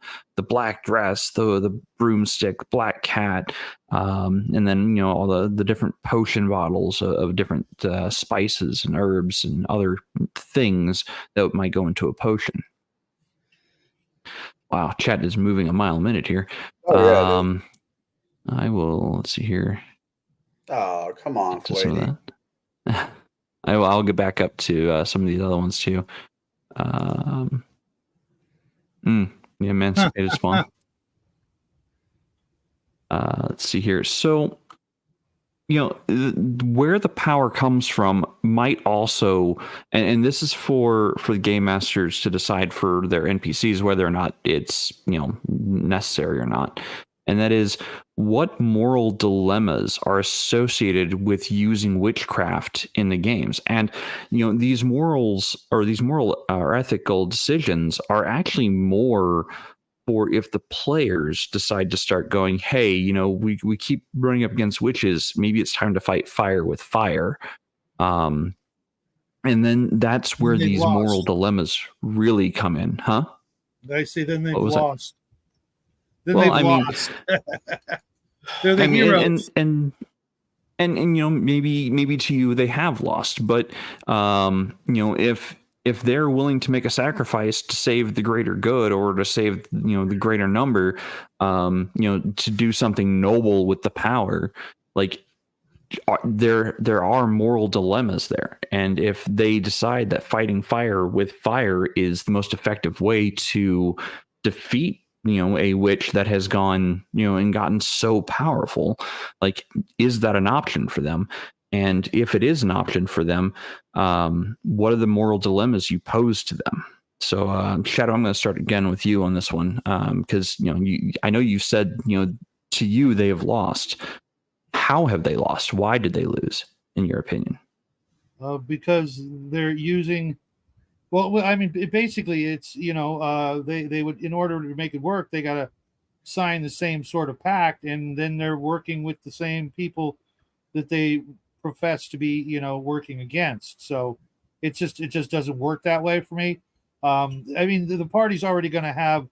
black dress, the broomstick, black cat, and then all the different potion bottles of different spices and herbs and other things that might go into a potion. Wow, chat is moving a mile a minute here. Oh yeah. I will. Let's see here. Oh, come on, some of that. I'll get back up to some of these other ones too. The emancipated spawn. Let's see here. So, where the power comes from might also, and this is for the game masters to decide for their NPCs whether or not it's necessary or not. And that is, what moral dilemmas are associated with using witchcraft in the games. And these morals or ethical decisions are actually more for if the players decide to start going, hey, we keep running up against witches, maybe it's time to fight fire with fire. And then that's where these moral dilemmas really come in, huh? I see. Then they've lost. Then they've lost. They're the heroes. And maybe to you they have lost, but if they're willing to make a sacrifice to save the greater good or to save the greater number, to do something noble with the power, like there are moral dilemmas there. And if they decide that fighting fire with fire is the most effective way to defeat a witch that has gone and gotten so powerful, like, is that an option for them? And if it is an option for them, what are the moral dilemmas you pose to them? So, Shadow, I'm going to start again with you on this one, because I know you said to you they have lost. How have they lost? Why did they lose, in your opinion? Because they're using. Well, I mean, basically, it's they would, in order to make it work, they got to sign the same sort of pact, and then they're working with the same people that they profess to be working against. So it just doesn't work that way for me. I mean, the party's already going to have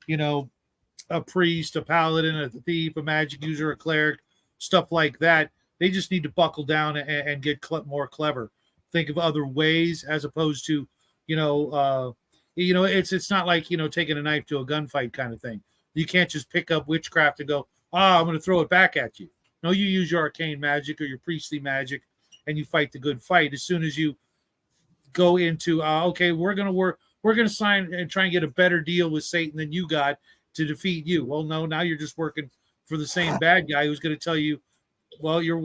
a priest, a paladin, a thief, a magic user, a cleric, stuff like that. They just need to buckle down and get more clever, think of other ways, as opposed to it's not like taking a knife to a gunfight kind of thing. You can't just pick up witchcraft and go, I'm going to throw it back at you. No, you use your arcane magic or your priestly magic, and you fight the good fight. As soon as you go into, okay, we're going to sign and try and get a better deal with Satan than you got to defeat you. Well, no, now you're just working for the same bad guy who's going to tell you, well, you're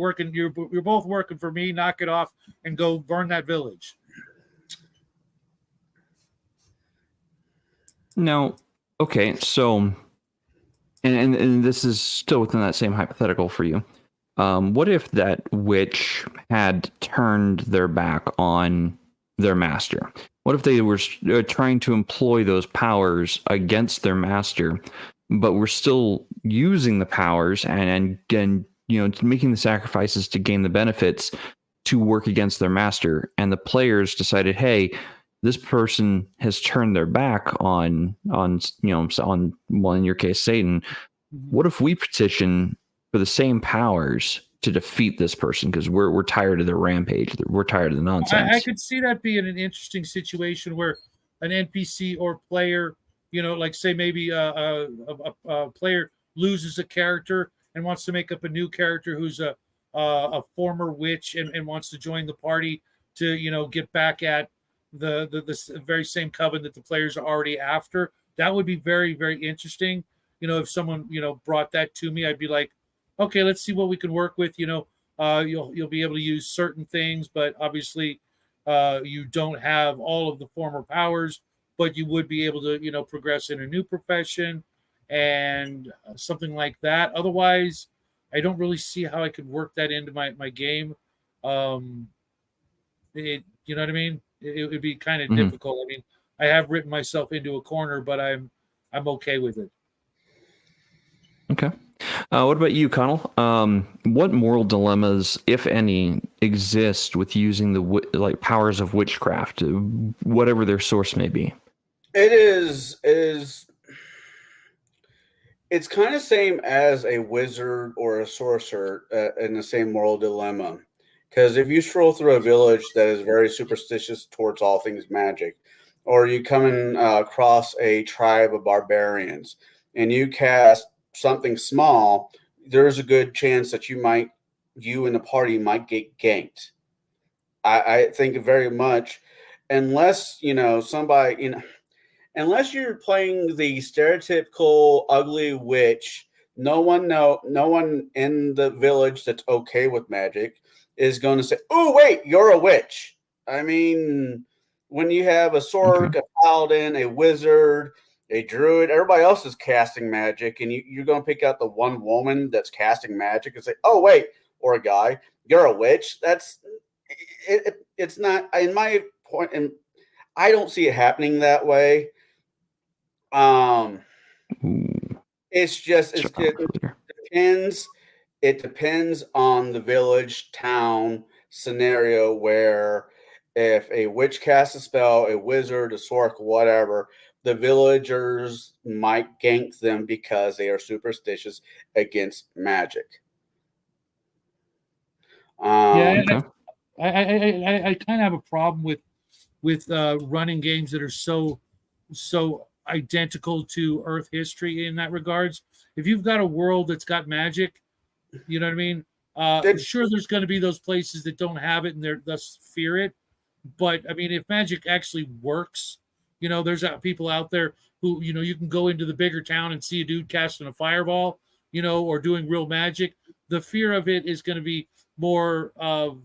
both working for me. Knock it off and go burn that village. No. Okay. So, and this is still within that same hypothetical for you. What if that witch had turned their back on their master? What if they were trying to employ those powers against their master, but were still using the powers and making the sacrifices to gain the benefits to work against their master, and the players decided, hey, this person has turned their back on well, in your case, Satan. What if we petition for the same powers to defeat this person because we're tired of their rampage, we're tired of the nonsense? I could see that being an interesting situation where an NPC or player, like say maybe a player loses a character and wants to make up a new character who's a former witch and wants to join the party to get back at the very same coven that the players are already after. That would be very, very interesting. If someone brought that to me, I'd be like, okay, let's see what we can work with. You'll be able to use certain things, but obviously you don't have all of the former powers, but you would be able to progress in a new profession and something like that. Otherwise, I don't really see how I could work that into my game. You know what I mean? It would be kind of difficult. I mean, I have written myself into a corner, but I'm okay with it. Okay. What about you, Conall? What moral dilemmas, if any, exist with using the powers of witchcraft, whatever their source may be? It's kind of same as a wizard or a sorcerer in the same moral dilemma. Because if you stroll through a village that is very superstitious towards all things magic, or you come across a tribe of barbarians and you cast something small, there's a good chance that you and the party might get ganked. I think very much, unless unless you're playing the stereotypical ugly witch, no one in the village that's okay with magic is going to say, "Oh, wait, you're a witch." I mean, when you have a sorc, a paladin, a wizard, a druid, everybody else is casting magic, and you're going to pick out the one woman that's casting magic and say, "Oh, wait," or a guy, "You're a witch." It's not, in my point, and I don't see it happening that way. It's just it depends. It depends on the village, town scenario, where if a witch casts a spell, a wizard, a sorc, whatever, the villagers might gank them because they are superstitious against magic. I kind of have a problem with running games that are so identical to Earth history in that regards. If you've got a world that's got magic, you know what I mean? Sure, there's going to be those places that don't have it and they thus fear it. But I mean, if magic actually works, there's people out there who, you can go into the bigger town and see a dude casting a fireball, or doing real magic. The fear of it is going to be more of,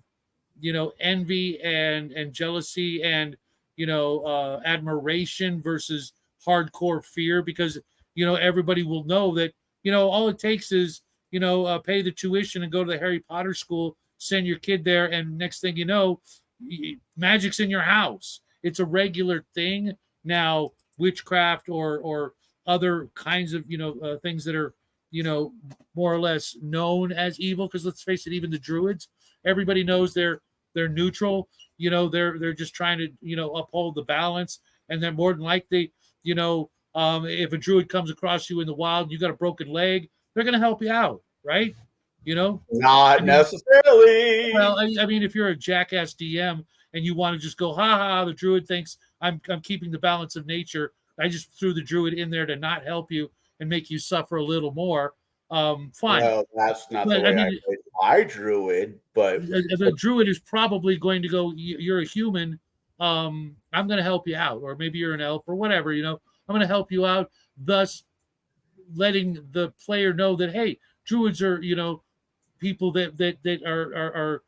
envy and jealousy and, admiration versus hardcore fear, because, everybody will know that, all it takes is, pay the tuition and go to the Harry Potter school, send your kid there, and next thing you know, magic's in your house. It's a regular thing. Now, witchcraft or other kinds of, things that are, more or less known as evil, because let's face it, even the druids, everybody knows they're neutral. They're just trying to, uphold the balance. And then more than likely, if a druid comes across you in the wild, you got a broken leg, they're going to help you out, right? Not necessarily. Well, I mean, if you're a jackass DM and you want to just go, ha, the druid thinks I'm keeping the balance of nature, I just threw the druid in there to not help you and make you suffer a little more. Fine. Well, that's not the way I played my druid, but the druid is probably going to go, you're a human, I'm going to help you out, or maybe you're an elf or whatever, I'm going to help you out, thus letting the player know that, hey, druids are, people that are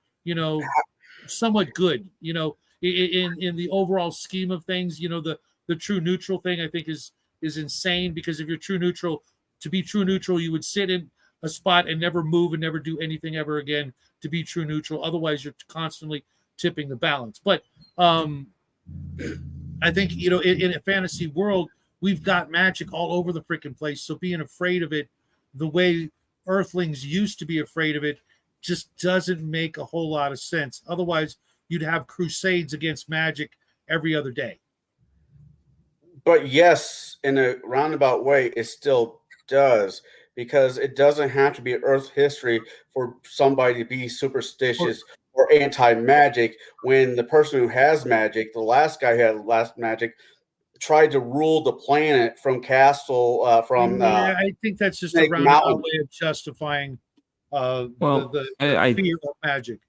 somewhat good, in the overall scheme of things. The true neutral thing, I think, is insane, because if you're true neutral, to be true neutral, you would sit in a spot and never move and never do anything ever again to be true neutral. Otherwise, you're constantly tipping the balance. But I think, in a fantasy world, we've got magic all over the freaking place. So being afraid of it the way Earthlings used to be afraid of it just doesn't make a whole lot of sense. Otherwise, you'd have crusades against magic every other day. But yes, in a roundabout way, it still does, because it doesn't have to be Earth history for somebody to be superstitious or anti-magic, when the person who has magic, the last guy who had last magic, tried to rule the planet from castle I think that's just a roundabout way of justifying the fear of magic.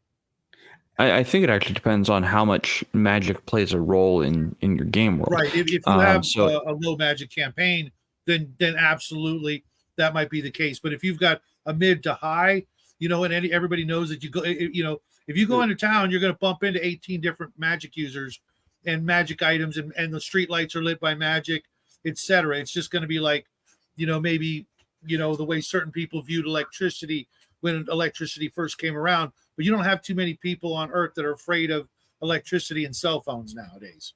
I think it actually depends on how much magic plays a role in your game world. Right. If you have a low magic campaign, then absolutely that might be the case. But if you've got a mid to high, and everybody knows that you go, if you go into town, you're going to bump into 18 different magic users and magic items, and the street lights are lit by magic, etc. It's just going to be like, maybe, the way certain people viewed electricity when electricity first came around. But you don't have too many people on Earth that are afraid of electricity and cell phones nowadays.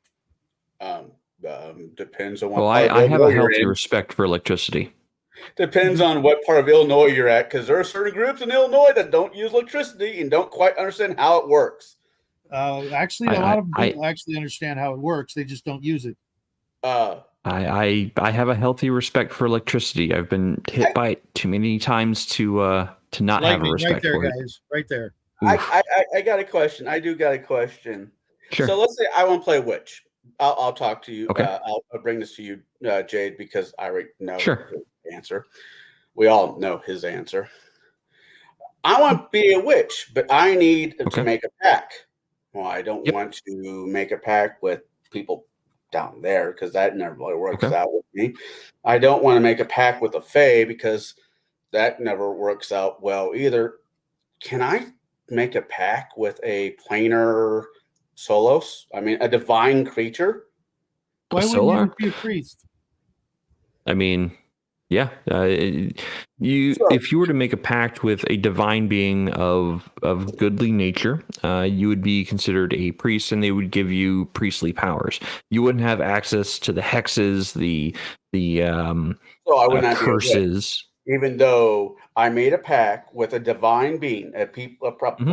Depends on what. Well, I have a healthy respect for electricity. Depends on what part of Illinois you're at, because there are certain groups in Illinois that don't use electricity and don't quite understand how it works. Actually, a lot of people actually understand how it works. They just don't use it. I have a healthy respect for electricity. I've been hit by it too many times to not have a respect for it. Guys, right there. I got a question. I do got a question. Sure. So let's say I want to play a witch. I'll talk to you. Okay. I'll bring this to you, Jaide, because I already know his answer. We all know his answer. I want to be a witch, but I need to make a pack. Well, I don't want to make a pack with people down there because that never really works out with me. I don't want to make a pack with a fae because that never works out well either. Can I make a pack with a planar Solos? I mean, a divine creature? Why wouldn't you be a priest? I mean, yeah. If you were to make a pact with a divine being of goodly nature, you would be considered a priest, and they would give you priestly powers. You wouldn't have access to the hexes, the so I would not curses. Even though I made a pact with a divine being, a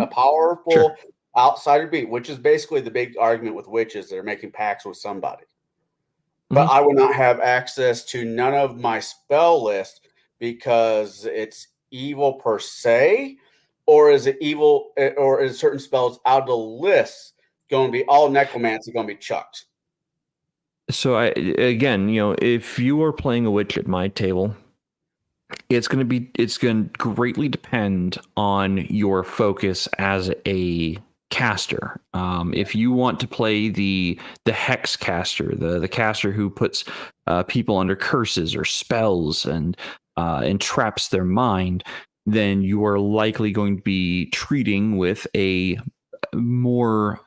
powerful outsider being, which is basically the big argument with witches. They're making pacts with somebody. But I would not have access to none of my spell list because it's evil per se, or is it evil, or is certain spells out of the list going to be all necromancy going to be chucked? So again, if you are playing a witch at my table, it's going to greatly depend on your focus as a caster. If you want to play the hex caster, the caster who puts people under curses or spells and entraps their mind, then you are likely going to be treating with a more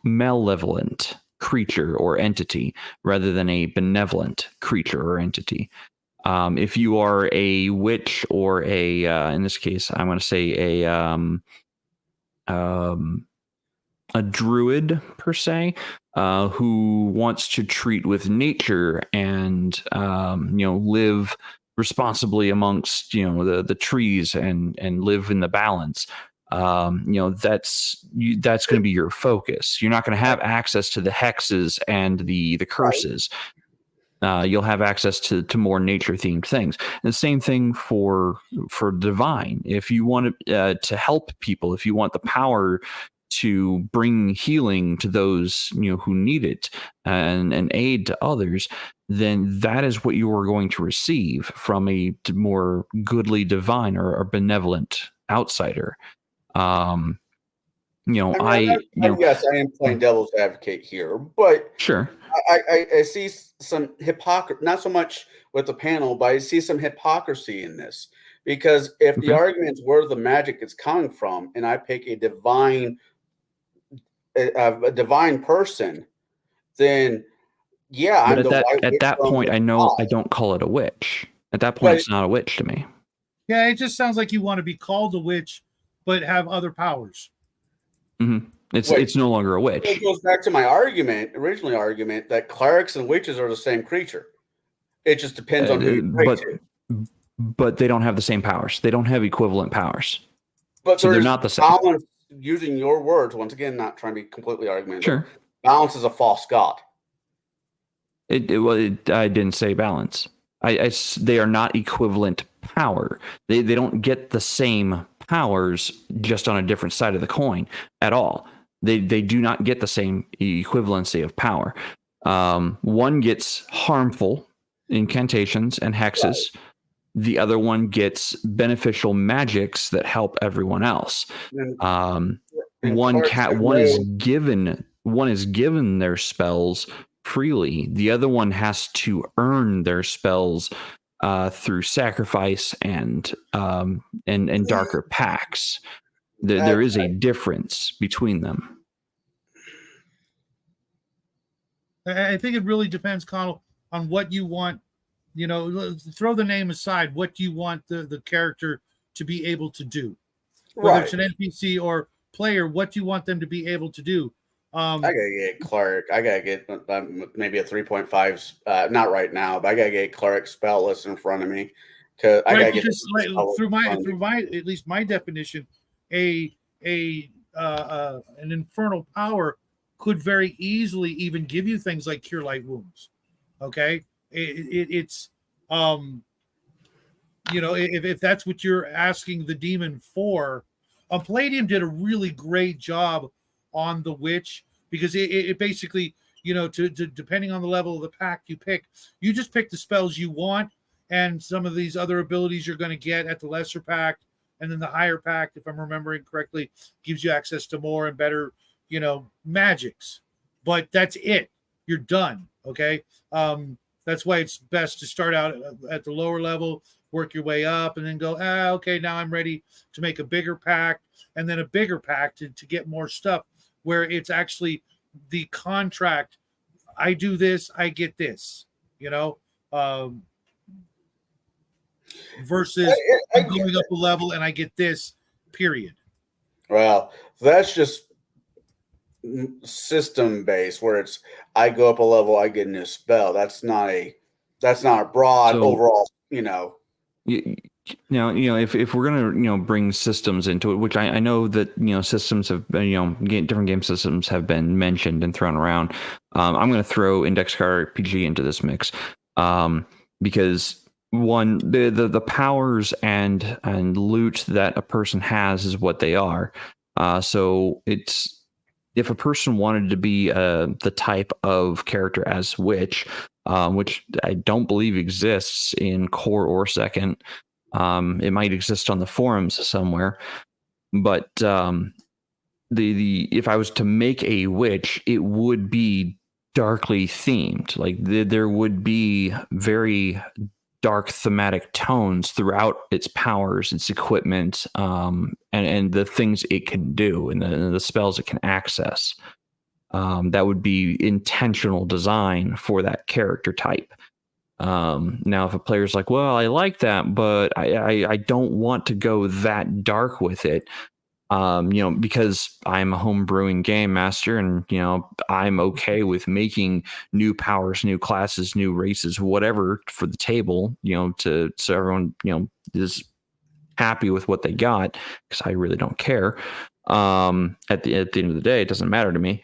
malevolent creature or entity rather than a benevolent creature or entity. If you are a witch or in this case, I'm going to say a druid per se, who wants to treat with nature and live responsibly amongst the trees and live in the balance. That's going to be your focus. You're not going to have access to the hexes and the curses. You'll have access to more nature themed things. And the same thing for divine. If you want to help people, if you want the power to bring healing to those who need it and aid to others, then that is what you are going to receive from a more goodly divine or benevolent outsider. Yes, I am playing devil's advocate here, but sure. I see some hypocrisy, not so much with the panel, but I see some hypocrisy in this. Because if the argument is where the magic is coming from, and I pick a divine person, then I'm at that point, I know I don't call it a witch. At that point, it's not a witch to me. Yeah, it just sounds like you want to be called a witch, but have other powers. Mm-hmm. It's no longer a witch. It goes back to my original argument that clerics and witches are the same creature. It just depends on who you pray to. But they don't have the same powers. They don't have equivalent powers. But so they're not the same. Balance, using your words, once again, not trying to be completely argumentative. Sure. Balance is a false god. I didn't say balance. They are not equivalent power. They don't get the same powers just on a different side of the coin at all. They do not get the same equivalency of power. One gets harmful incantations and hexes. Right. The other one gets beneficial magics that help everyone else. One is given their spells freely. The other one has to earn their spells through sacrifice and darker pacts. There is a difference between them. I think it really depends, Conall, on what you want. Throw the name aside. What do you want the character to be able to do? Whether it's an NPC or player, what do you want them to be able to do? I gotta get cleric. I gotta get maybe a 3.5. Not right now, but I gotta get cleric spell list in front of me because I gotta get through my at least my definition, an infernal power could very easily even give you things like cure light wounds. Okay, it's if that's what you're asking the demon for. Palladium did a really great job on the witch because it basically, to depending on the level of the pact you pick, you just pick the spells you want, and some of these other abilities you're going to get at the lesser pact, and then the higher pact, if I'm remembering correctly, gives you access to more and better, magics. But that's it. You're done. Okay. That's why it's best to start out at the lower level, work your way up, and then go, okay, now I'm ready to make a bigger pact, and then a bigger pact to get more stuff, where it's actually the contract. I do this, I get this, versus I'm going up a level and I get this, period. Well, that's just system based, where it's I go up a level, I get a new spell. That's not a broad overall, if we're gonna bring systems into it, which I know that systems have been, different game systems have been mentioned and thrown around. I'm gonna throw Index Card RPG into this mix, because one, the powers and loot that a person has is what they are. So it's, if a person wanted to be the type of character as Witch, which I don't believe exists in core or second. It might exist on the forums somewhere, but if I was to make a witch, it would be darkly themed. Like there would be very dark thematic tones throughout its powers, its equipment, and the things it can do, and the spells it can access. That would be intentional design for that character type. Now, if a player's like, well, I like that, but I don't want to go that dark with it, because I'm a home brewing game master, and I'm okay with making new powers, new classes, new races, whatever for the table, so everyone is happy with what they got, because I really don't care. At the end of the day, it doesn't matter to me.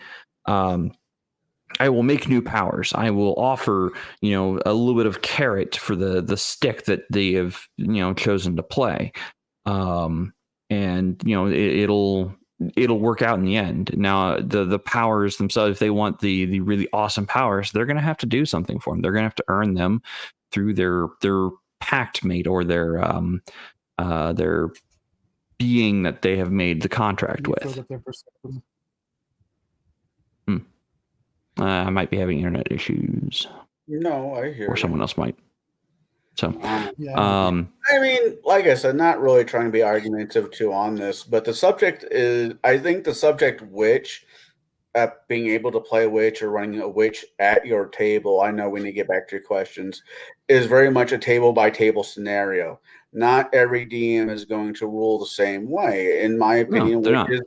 I will make new powers. I will offer, a little bit of carrot for the stick that they have, chosen to play. And it'll work out in the end. Now, the powers themselves, if they want the really awesome powers, they're going to have to do something for them. They're going to have to earn them through their pact mate, or their being that they have made the contract with. I might be having internet issues. No, I hear. Or someone else might. So, I mean, like I said, not really trying to be argumentative too on this, but the subject is, I think the subject witch, being able to play witch or running a witch at your table, I know we need to get back to your questions, is very much a table by table scenario. Not every DM is going to rule the same way. In my opinion, witches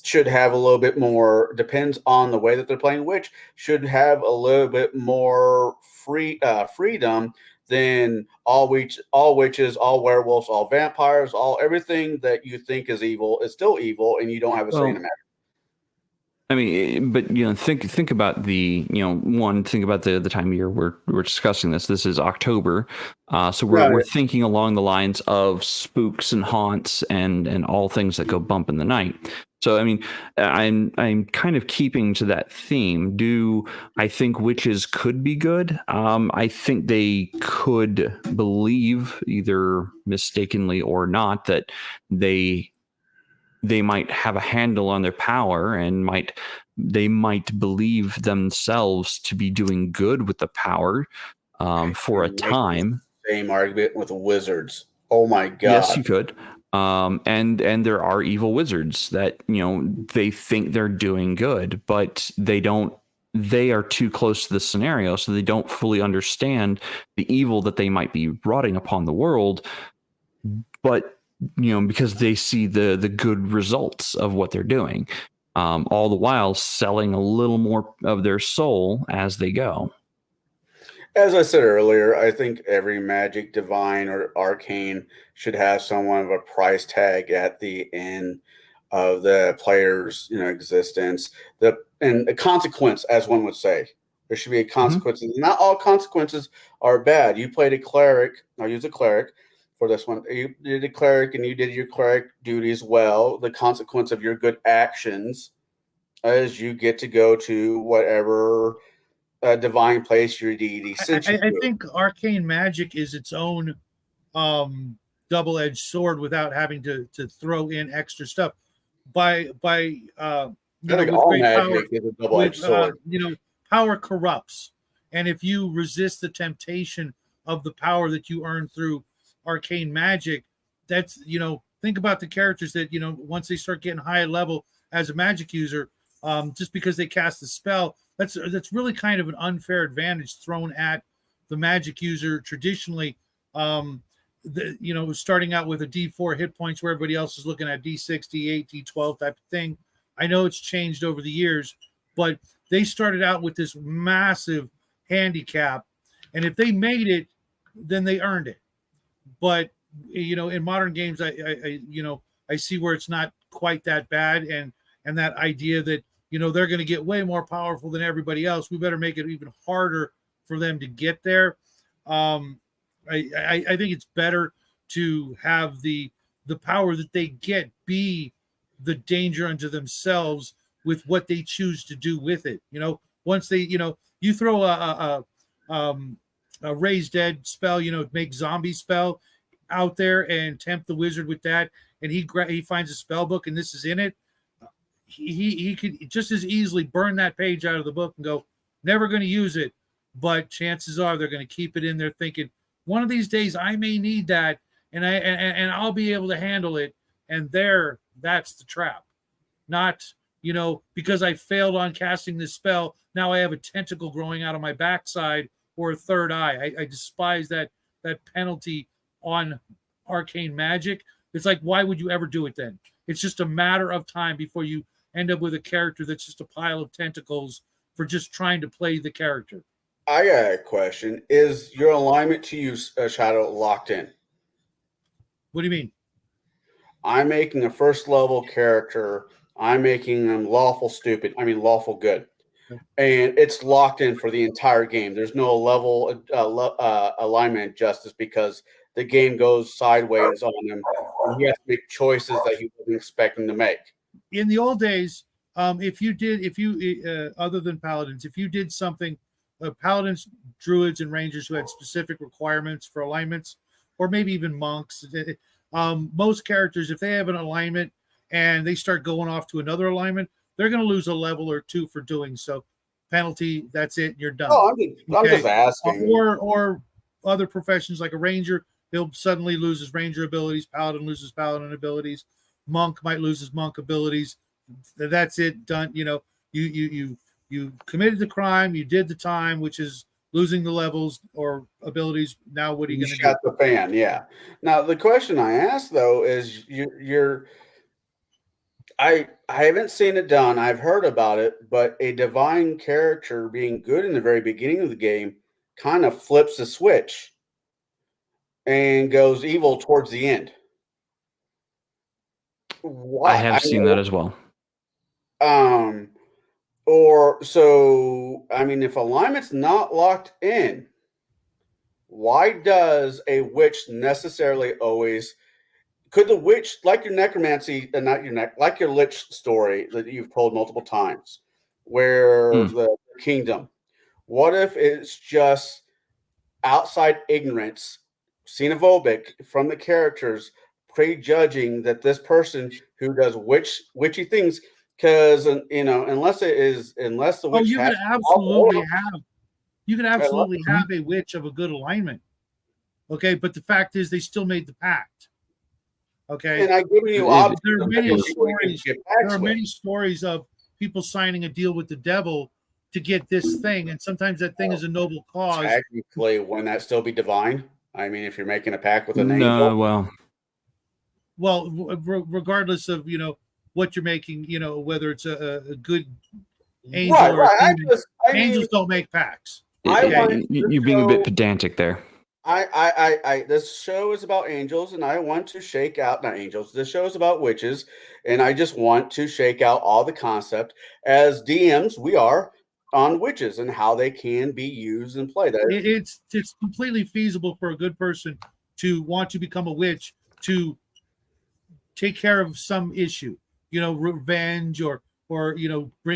should have a little bit more, depends on the way that they're playing witch, should have a little bit more freedom than all witches, all werewolves, all vampires, everything that you think is evil is still evil, and you don't have a say in the matter. I mean, but think about the think about the time of year we're discussing this. This is October, so we're thinking along the lines of spooks and haunts and all things that go bump in the night. So I mean, I'm kind of keeping to that theme. Do I think witches could be good? I think they could believe, either mistakenly or not, that they might have a handle on their power, and they might believe themselves to be doing good with the power for a time. Same argument with wizards. Oh my God. Yes, you could. And there are evil wizards that, they think they're doing good, but they are too close to the scenario, so they don't fully understand the evil that they might be rotting upon the world. But because they see the good results of what they're doing. all the while selling a little more of their soul as they go. As I said earlier, I think every magic, divine, or arcane should have somewhat of a price tag at the end of the player's existence. And a consequence, as one would say. There should be a consequence. Not all consequences are bad. You played a cleric. I'll use a cleric for this one. You did a cleric and you did your cleric duties well. The consequence of your good actions is you get to go to whatever divine place your deity sent you to. I think arcane magic is its own double-edged sword without having to throw in extra stuff. By all magic is a double-edged sword. Power corrupts, and if you resist the temptation of the power that you earn through arcane magic, that's think about the characters that once they start getting high level as a magic user, just because they cast a spell, that's really kind of an unfair advantage thrown at the magic user traditionally. Starting out with a D4 hit points where everybody else is looking at D6, D8, D12 type of thing. I know it's changed over the years, but they started out with this massive handicap, and if they made it, then they earned it. But in modern games, I see where it's not quite that bad, and that idea that they're going to get way more powerful than everybody else. We better make it even harder for them to get there. I think it's better to have the power that they get be the danger unto themselves with what they choose to do with it. Once they, you throw a raise dead spell, make zombie spell out there and tempt the wizard with that, and he finds a spell book and this is in it. He could just as easily burn that page out of the book and go, never going to use it. But chances are they're going to keep it in there thinking, one of these days I may need that, and I'll be able to handle it. And that's the trap. Not, because I failed on casting this spell, now I have a tentacle growing out of my backside or a third eye. I despise that penalty on arcane magic. It's like, why would you ever do it then? It's just a matter of time before you end up with a character that's just a pile of tentacles for just trying to play the character. I got a question. Is your alignment to use Shadow locked in? What do you mean? I'm making a first level character. I'm making them lawful good. And it's locked in for the entire game. There's no level alignment justice because the game goes sideways on him. And he has to make choices that he wasn't expecting to make. In the old days, if you other than paladins, if you did something, paladins, druids, and rangers who had specific requirements for alignments, or maybe even monks, most characters, if they have an alignment and they start going off to another alignment, they're going to lose a level or two for doing so. Penalty, that's it, you're done. Oh, I'm just asking. Or other professions like a ranger, he'll suddenly lose his ranger abilities. Paladin loses paladin abilities. Monk might lose his monk abilities. That's it, done. You committed the crime, you did the time, which is losing the levels or abilities. Now what are you going to do? Shut the fan, yeah. Now the question I ask though is I haven't seen it done. I've heard about it, but a divine character being good in the very beginning of the game kind of flips the switch and goes evil towards the end. I have seen that as well. If alignment's not locked in, why does a witch necessarily always? Could the witch, like your necromancy, like your lich story that you've told multiple times, where the kingdom, what if it's just outside ignorance, xenophobic from the characters, prejudging that this person who does witchy things, because unless the witch you could absolutely have a witch of a good alignment. Okay, but the fact is they still made the pact. Okay, and I give you there are many stories of people signing a deal with the devil to get this thing, and sometimes that thing is a noble cause. Technically, wouldn't that still be divine? I mean, if you're making a pact with an angel. Well, regardless of what you're making, whether it's a good angel or right. Angels don't make pacts. You're being a bit pedantic there. This show is about angels, and I want to shake out, not angels, this show is about witches, and I just want to shake out all the concept. As DMs, we are on witches and how they can be used and played. It's completely feasible for a good person to want to become a witch, to take care of some issue, revenge or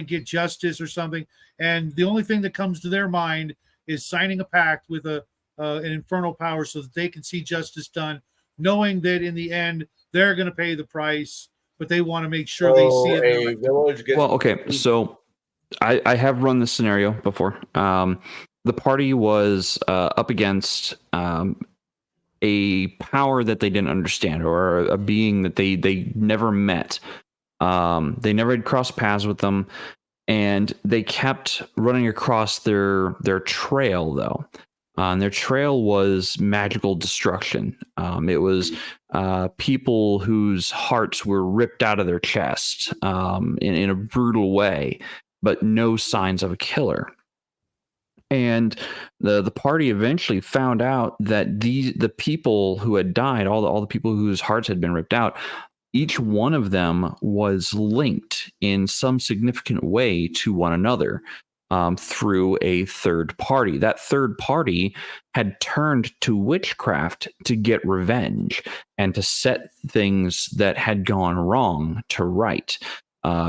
get justice or something. And the only thing that comes to their mind is signing a pact with an infernal power so that they can see justice done, knowing that in the end they're going to pay the price, but they want to make sure they see it. Well, okay, so I have run this scenario before. The party was up against a power that they didn't understand, or a being that they never met. They never had crossed paths with them, and they kept running across their trail, though. And their trail was magical destruction. It was people whose hearts were ripped out of their chest in a brutal way, but no signs of a killer. And the party eventually found out that the people who had died, all the people whose hearts had been ripped out, each one of them was linked in some significant way to one another through a third party. That third party had turned to witchcraft to get revenge and to set things that had gone wrong to right.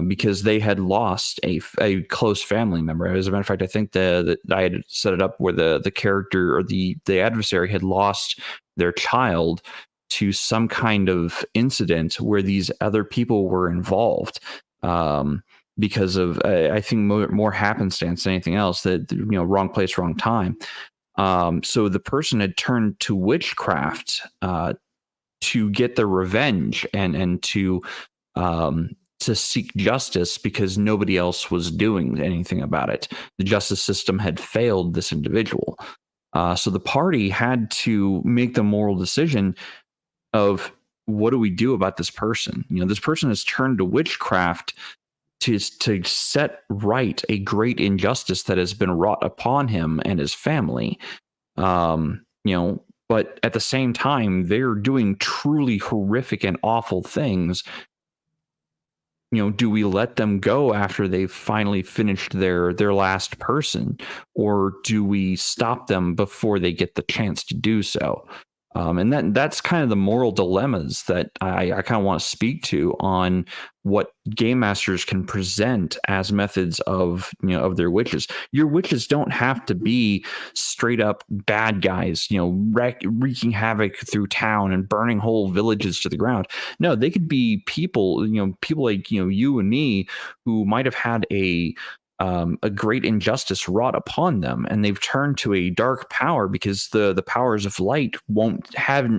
Because they had lost a close family member. As a matter of fact, I think that I had set it up where the character or the adversary had lost their child to some kind of incident where these other people were involved because of, I think, more happenstance than anything else. That wrong place, wrong time. So the person had turned to witchcraft to get the revenge and to seek justice because nobody else was doing anything about it. The justice system had failed this individual. So the party had to make the moral decision of, what do we do about this person? This person has turned to witchcraft to set right a great injustice that has been wrought upon him and his family. But at the same time, they're doing truly horrific and awful things. Do we let them go after they've finally finished their last person, or do we stop them before they get the chance to do so? And that's kind of the moral dilemmas that I kind of want to speak to on what game masters can present as methods of their witches. Your witches don't have to be straight up bad guys, wreaking havoc through town and burning whole villages to the ground. No, they could be people, people like you and me, who might have had a great injustice wrought upon them, and they've turned to a dark power because the powers of light won't have,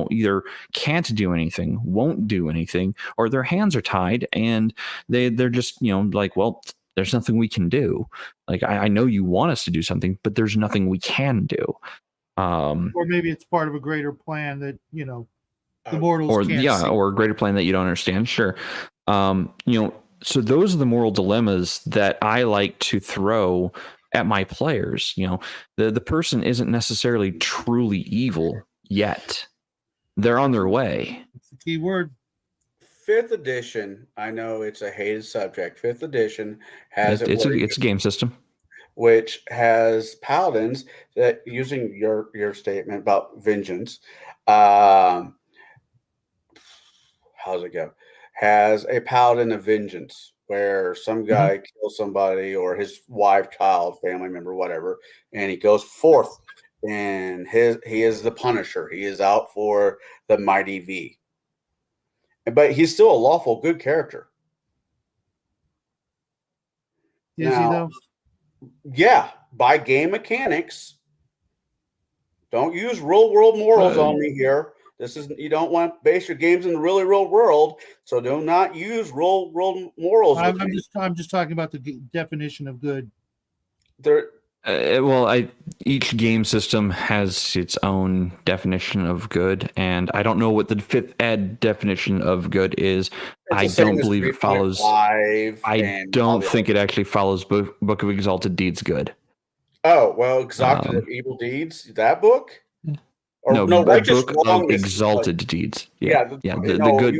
either can't do anything, won't do anything, or their hands are tied and they're just, like, well, there's nothing we can do. Like, I know you want us to do something, but there's nothing we can do. Or maybe it's part of a greater plan that, the mortals can't see. Or a greater plan that you don't understand. Sure. So those are the moral dilemmas that I like to throw at my players. The person isn't necessarily truly evil yet. They're on their way. It's the key word. 5th edition, I know it's a hated subject. 5th edition has it's a game system, which has paladins that, using your statement about vengeance, how's it go? Has a paladin of vengeance where some guy kills somebody, or his wife, child, family member, whatever, and he goes forth and he is the Punisher. He is out for the mighty V. But he's still a lawful good character. Is he though? Yeah, by game mechanics. Don't use real world morals on me here. You don't want to base your games in the really real world, so do not use real world morals. I'm just talking about the definition of good. Each game system has its own definition of good, and I don't know what the 5th ed definition of good is. I don't believe it follows. I don't think it actually follows Book of Exalted Deeds good. Oh, well, Exalted of Evil Deeds, that book? Or, no, Righteous Book of Exalted Deeds. Yeah, the good,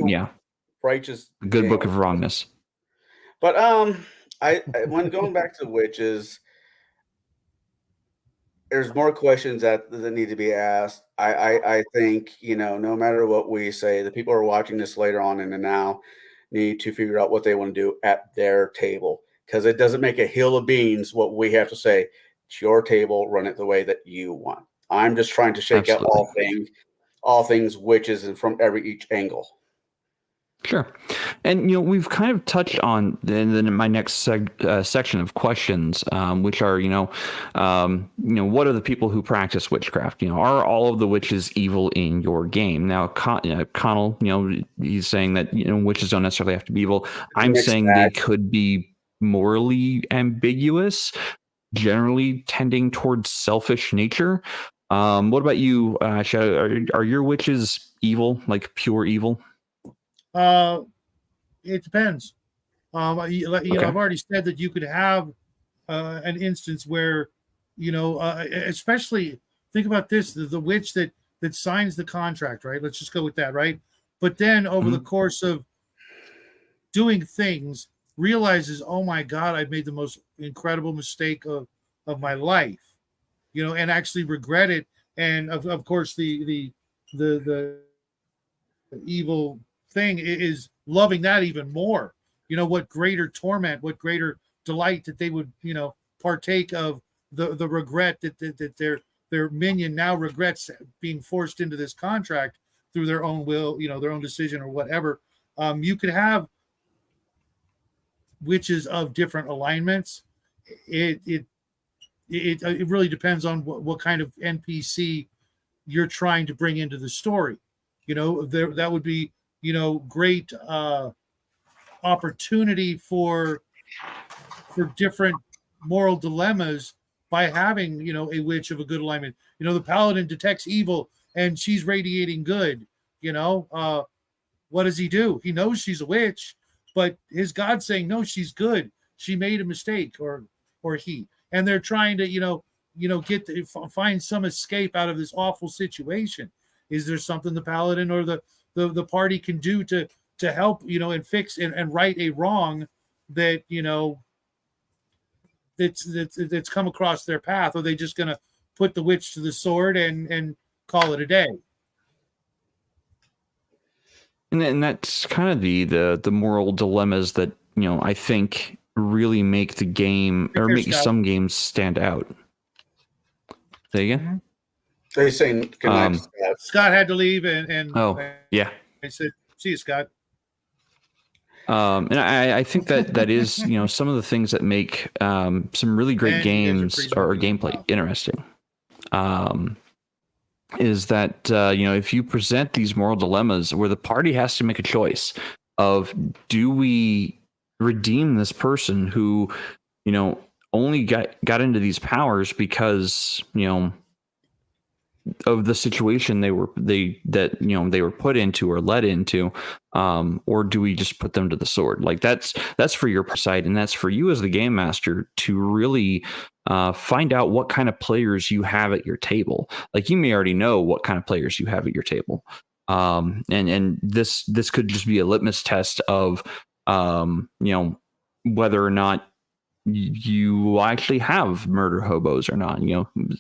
righteous, the good Book of Wrongness. But I when going back to witches, there's more questions that need to be asked. I think, no matter what we say, the people who are watching this later on in the now need to figure out what they want to do at their table, because it doesn't make a hill of beans what we have to say. It's your table, run it the way that you want. I'm just trying to shake out all things witches and from each angle. Sure. And, we've kind of touched on then in my next section of questions, which are, what are the people who practice witchcraft? Are all of the witches evil in your game? Now, Conall, he's saying that, witches don't necessarily have to be evil. I'm saying they could be morally ambiguous, generally tending towards selfish nature. What about you, Shadow? Are your witches evil, like pure evil? It depends. Okay. I've already said that you could have an instance where, especially think about this: the witch that signs the contract, right? Let's just go with that, right? But then over the course of doing things, realizes, oh my God, I've made the most incredible mistake of my life, and actually regret it. And of course, the evil thing is loving that even more. What greater torment, what greater delight that they would partake of the regret that their minion now regrets being forced into this contract through their own will, their own decision or whatever. You could have witches of different alignments. It really depends on what kind of NPC you're trying to bring into the story. That would be great opportunity for different moral dilemmas by having a witch of a good alignment. The paladin detects evil and she's radiating good. What does he do? He knows she's a witch, but his God's saying no, she's good. She made a mistake, or he, and they're trying to find some escape out of this awful situation. Is there something the paladin or the party can do to help, and fix and right a wrong that, that's come across their path? Or are they just going to put the witch to the sword and call it a day? And that's kind of the moral dilemmas that, I think really make the game or make some games stand out. Say again? They're saying good night, Scott had to leave, and yeah, I said, "See you, Scott." And I think that is some of the things that make some really great games or gameplay interesting. Is that if you present these moral dilemmas where the party has to make a choice of, do we redeem this person who only got into these powers because of the situation they were put into or led into, or do we just put them to the sword? Like that's for your side, and that's for you as the game master to really find out what kind of players you have at your table. Like, you may already know what kind of players you have at your table, and this could just be a litmus test of whether or not you actually have murder hobos or not.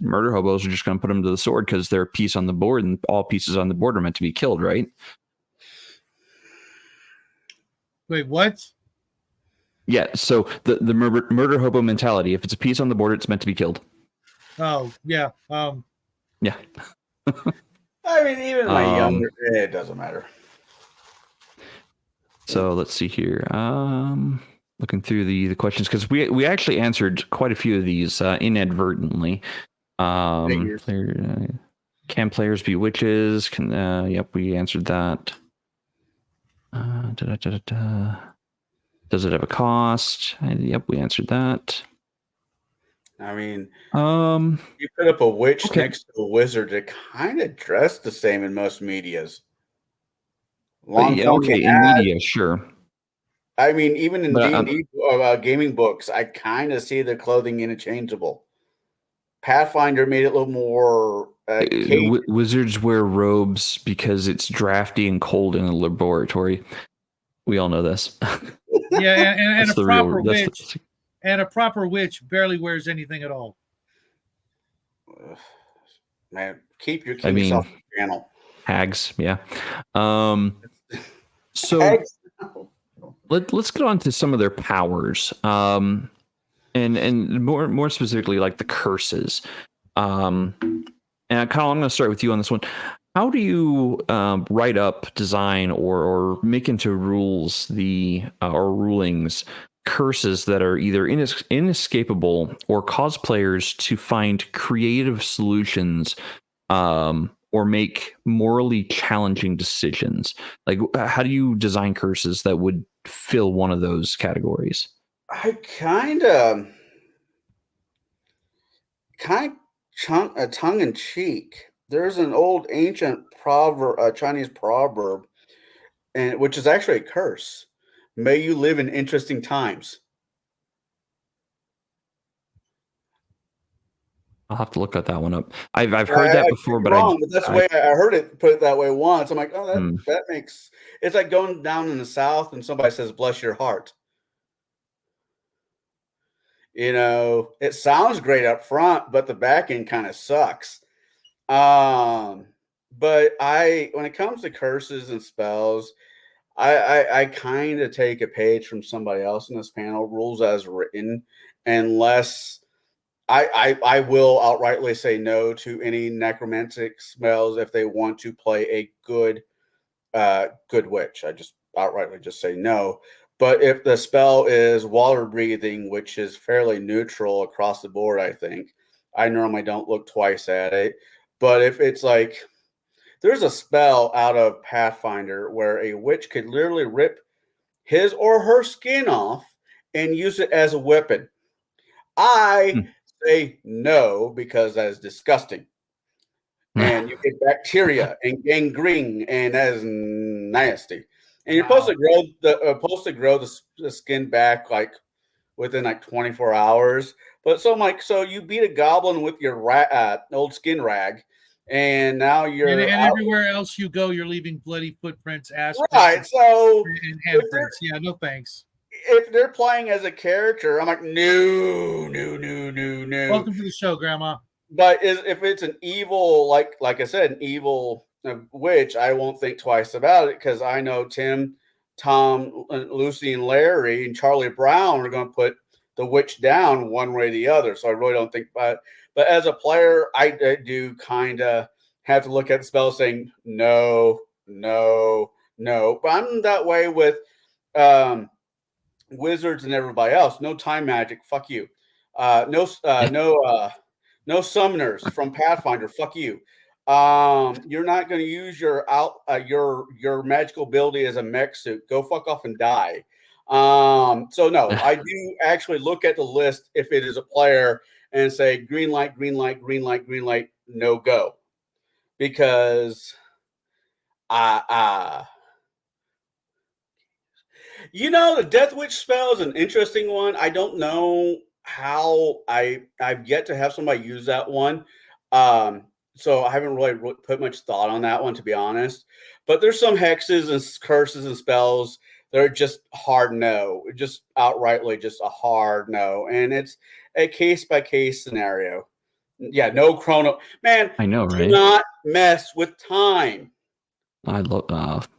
Murder hobos are just going to put them to the sword because they're a piece on the board, and all pieces on the board are meant to be killed, right? Wait, what? Yeah, so the murder hobo mentality, if it's a piece on the board, it's meant to be killed. Oh, yeah. Yeah. I mean, even my younger, it doesn't matter. So let's see here. Looking through the questions, because we actually answered quite a few of these inadvertently. Can players be witches? Yep, we answered that. Does it have a cost? Yep, we answered that. I mean, you put up a witch next to a wizard, it kind of dressed the same in most medias. In media, sure. I mean, even in D&D gaming books, I kind of see their clothing interchangeable. Pathfinder made it a little more. Wizards wear robes because it's drafty and cold in a laboratory. We all know this. Yeah, and a proper witch, and a proper witch barely wears anything at all. Man, keep your king self channel. Hags, yeah. So let's get on to some of their powers, and more specifically, like the curses. And Conall, I'm going to start with you on this one. How do you write up, design, or make into rules or rulings curses that are either inescapable or cause players to find creative solutions, or make morally challenging decisions? Like, how do you design curses that would fill one of those categories? I kind of tongue in cheek. There's an old ancient proverb, Chinese proverb, and which is actually a curse. May you live in interesting times. I'll have to look at that one up. I've heard that before, but that's the way I heard it put it that way once. I'm like, oh, that makes it's like going down in the South and somebody says, "Bless your heart." You know, it sounds great up front, but the back end kind of sucks. But when it comes to curses and spells, I kind of take a page from somebody else in this panel, rules as written, unless I will outrightly say no to any necromantic spells if they want to play a good witch. I just outrightly just say no. But if the spell is water breathing, which is fairly neutral across the board, I think I normally don't look twice at it. But if it's like there's a spell out of Pathfinder where a witch could literally rip his or her skin off and use it as a weapon, I say no, because that is disgusting. And you get bacteria and gangrene, and that is nasty. And you're supposed to grow the skin back like within like 24 hours. But so I'm like, so you beat a goblin with your old skin rag, and now you're and everywhere else you go, you're leaving bloody footprints, ass right. So and handprints. Yeah, no thanks. If they're playing as a character, I'm like, no. Welcome to the show, Grandma. But if it's an evil, like I said, an evil witch, I won't think twice about it, because I know Tim, Tom, Lucy, and Larry, and Charlie Brown are going to put the witch down one way or the other. So I really don't think about it. But as a player, I do kind of have to look at the spell saying no. But I'm that way with wizards and everybody else. No time magic. Fuck you. No summoners from Pathfinder. Fuck you. You're not going to use your magical ability as a mech suit. Go fuck off and die. So no, I do actually look at the list if it is a player and say green light, no go, because the Death Witch spell is an interesting one. I don't know how I've yet to have somebody use that one. So I haven't really put much thought on that one, to be honest. But there's some hexes and curses and spells that are just hard no, just outrightly just a hard no. And it's a case-by-case scenario. Yeah, no chrono. Man, I know, right? Do not mess with time. I love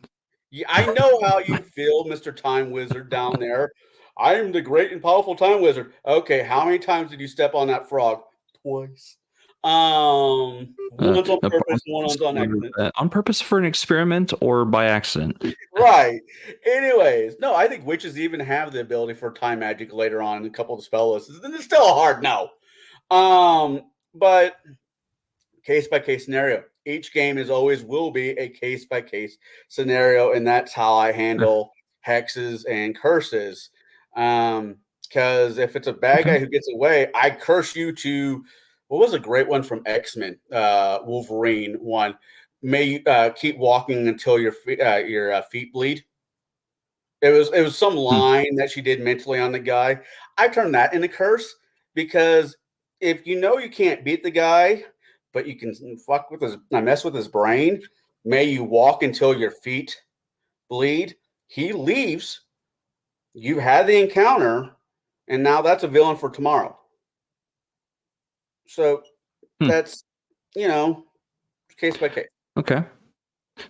Yeah, I know how you feel, Mr. Time Wizard down there. I am the great and powerful time wizard. Okay, how many times did you step on that frog? Twice. Once on purpose, once on accident. On purpose for an experiment or by accident? Right. Anyways, no, I think witches even have the ability for time magic later on in a couple of the spell lists. And it's still a hard no. But case by case scenario. Each game will be a case by case scenario, and that's how I handle hexes and curses. Because if it's a bad guy who gets away, I curse you to. What was a great one from X-Men? Wolverine one. May you keep walking until your feet bleed. It was some line that she did mentally on the guy. I turned that into curse because if you know you can't beat the guy, but you can mess with his brain, may you walk until your feet bleed. He leaves. You've had the encounter, and now that's a villain for tomorrow. So that's, case by case. Okay.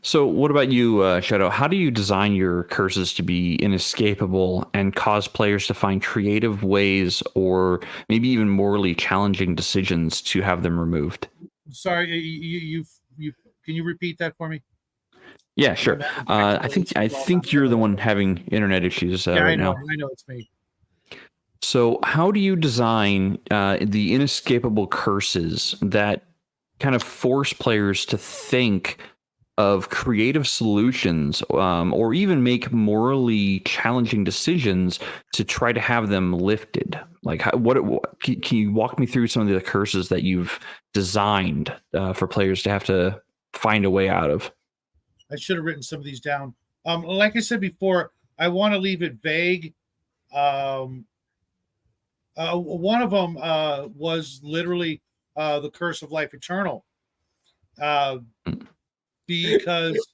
So what about you, Shadow? How do you design your curses to be inescapable and cause players to find creative ways or maybe even morally challenging decisions to have them removed? Sorry, you can you repeat that for me? Yeah, sure. I think you're the one having internet issues right now. I know it's me. So how do you design the inescapable curses that kind of force players to think of creative solutions or even make morally challenging decisions to try to have them lifted? Like, can you walk me through some of the curses that you've designed for players to have to find a way out of? I should have written some of these down. Like I said before, I want to leave it vague. One of them was literally the curse of life eternal, because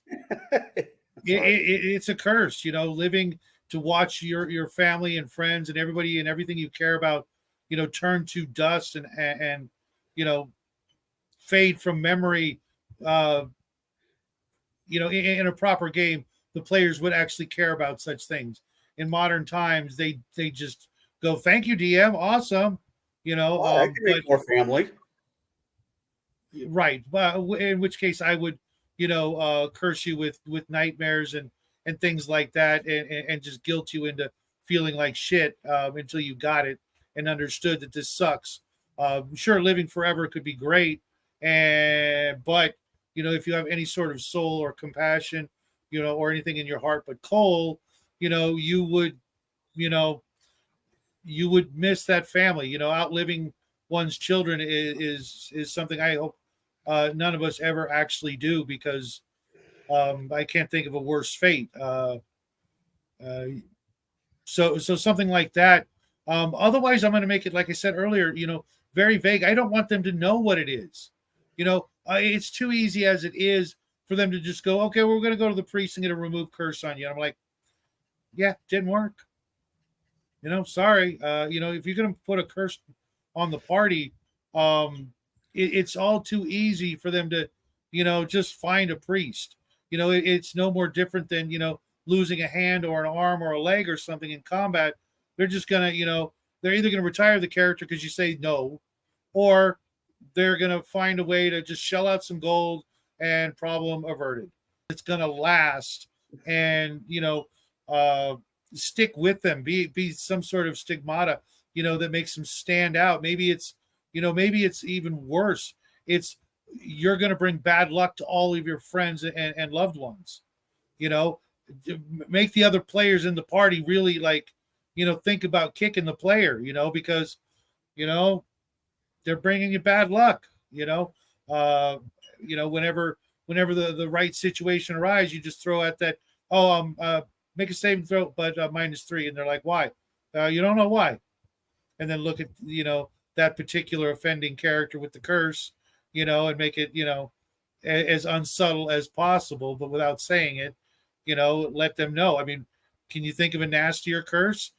it's a curse. Living to watch your family and friends and everybody and everything you care about, turn to dust and fade from memory. In a proper game, the players would actually care about such things. In modern times, they just go, "Thank you, DM, awesome." I can make more family. Right. Well, in which case, I would, curse you with nightmares and things like that, and just guilt you into feeling like shit until you got it and understood that this sucks. Sure, living forever could be great, but if you have any sort of soul or compassion, or anything in your heart but coal, you would miss that family. Outliving one's children is something I hope none of us ever actually do, because I can't think of a worse fate. So something like that. Otherwise, I'm going to make it, like I said earlier, very vague. I don't want them to know what it is. It's too easy as it is for them to just go, okay, we're going to go to the priest and get a remove curse on you. And I'm like, yeah, didn't work. Sorry. If you're going to put a curse on the party, it's all too easy for them to, just find a priest. It's no more different than, losing a hand or an arm or a leg or something in combat. They're just going to, they're either going to retire the character because you say no, or they're going to find a way to just shell out some gold and problem averted. It's going to last and, stick with them, be some sort of stigmata, that makes them stand out. Maybe it's even worse. You're going to bring bad luck to all of your friends and loved ones, make the other players in the party really think about kicking the player, because, they're bringing you bad luck, whenever the right situation arises, you just throw at that, make a saving throw, but -3. And they're like, why? You don't know why. And then look at, that particular offending character with the curse, and make it, as unsubtle as possible, but without saying it, let them know. I mean, can you think of a nastier curse?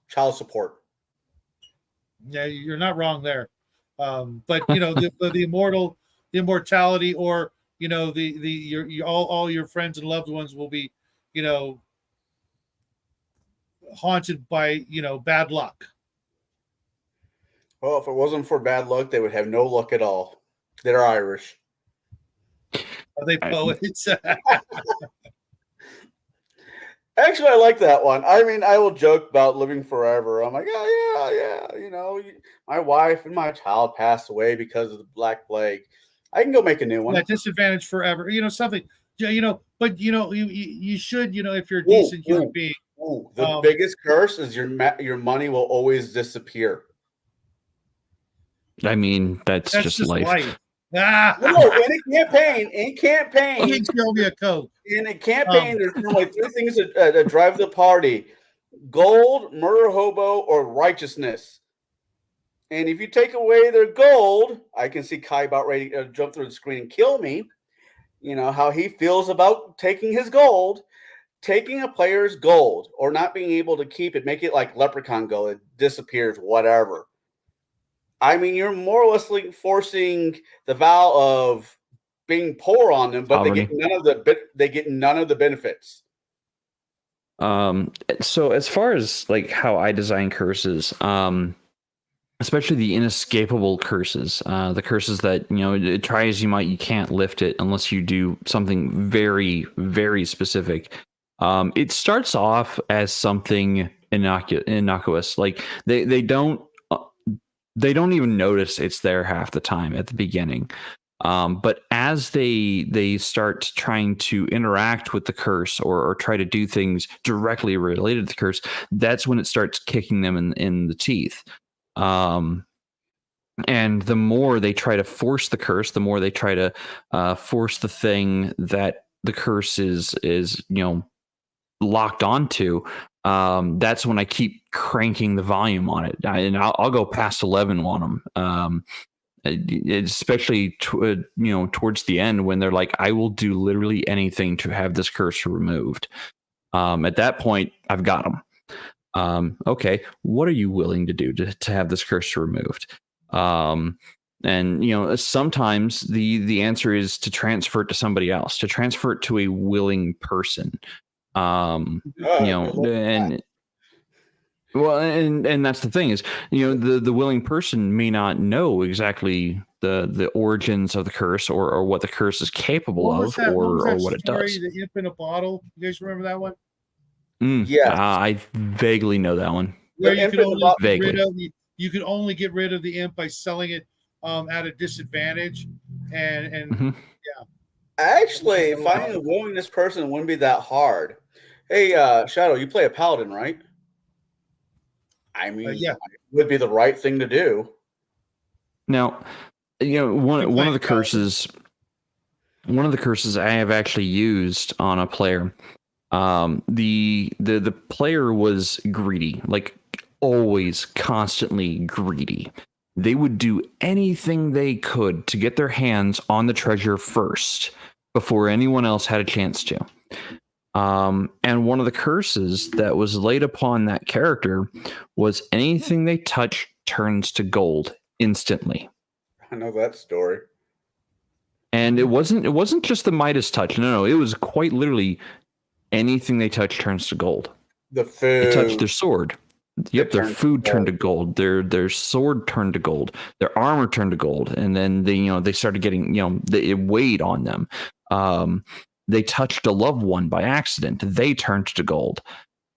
Child support. Yeah, you're not wrong there. But the immortality, or all your friends and loved ones will be, haunted by bad luck. Well, if it wasn't for bad luck, they would have no luck at all. They're Irish. Are they poets? Actually, I like that one. I mean, I will joke about living forever. I'm like, yeah. My wife and my child passed away because of the Black Plague. I can go make a new one. Yeah, disadvantage forever. Something. But you should. If you're a decent human being. The biggest curse is your money will always disappear. I mean, that's just life. No, in a campaign. Let me show me a Coke. In a campaign, there's normally 3 things that drive the party: gold, murder hobo, or righteousness. And if you take away their gold, I can see Kai about ready to jump through the screen and kill me. You know, how he feels about taking his gold. Taking a player's gold or not being able to keep it, make it like Leprechaun gold, it disappears, whatever. I mean, you're more or less like forcing the vow of being poor on them, but they get none of the benefits. So as far as like how I design curses, especially the inescapable curses, the curses that, you know, try as you might, you can't lift it unless you do something very, very specific. It starts off as something innocuous. Like they don't even notice it's there half the time at the beginning. But as they start trying to interact with the curse or try to do things directly related to the curse, that's when it starts kicking them in the teeth. And the more they try to force the curse, the more they try to force the thing that the curse is locked onto. That's when I keep cranking the volume on it, and I'll go past 11 on them. Especially towards the end when they're like, I will do literally anything to have this curse removed. At that point, I've got them. Okay, what are you willing to do to have this curse removed? And sometimes the answer is to transfer it to somebody else, to transfer it to a willing person. And that's the thing is, the willing person may not know exactly the origins of the curse or what the curse is capable of or what it does. The imp in a bottle. You guys remember that one? Yeah, I vaguely know that one. Where you could only get rid of the imp by selling it at a disadvantage, and yeah. Actually, finding a willingness person wouldn't be that hard. Hey, Shadow, you play a paladin, right? I mean, yeah, it would be the right thing to do. Now, one of the curses I have actually used on a player. The player was greedy, like always, constantly greedy. They would do anything they could to get their hands on the treasure first before anyone else had a chance to. And one of the curses that was laid upon that character was anything they touch turns to gold instantly. I know that story. And it wasn't just the Midas touch. No, it was quite literally anything they touch turns to gold. The food. They touched their sword. Yep, their food turned to gold. Their sword turned to gold. Their armor turned to gold. And then they started getting, it weighed on them. They touched a loved one by accident. They turned to gold.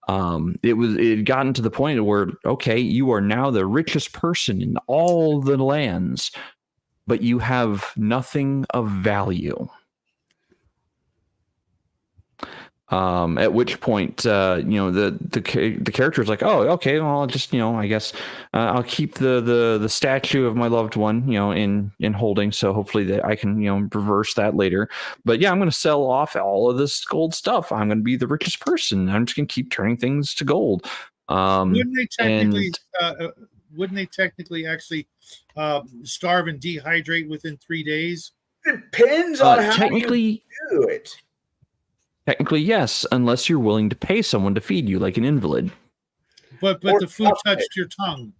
It had gotten to the point where, okay, you are now the richest person in all the lands, but you have nothing of value. At which point, the character is like, oh, okay, well, I'll just, I guess I'll keep the statue of my loved one, in holding. So hopefully that I can, reverse that later. But yeah, I'm going to sell off all of this gold stuff. I'm going to be the richest person. I'm just going to keep turning things to gold. Wouldn't they technically actually starve and dehydrate within 3 days? Depends on how you do it. Technically, yes, unless you're willing to pay someone to feed you like an invalid. But the food touched your tongue.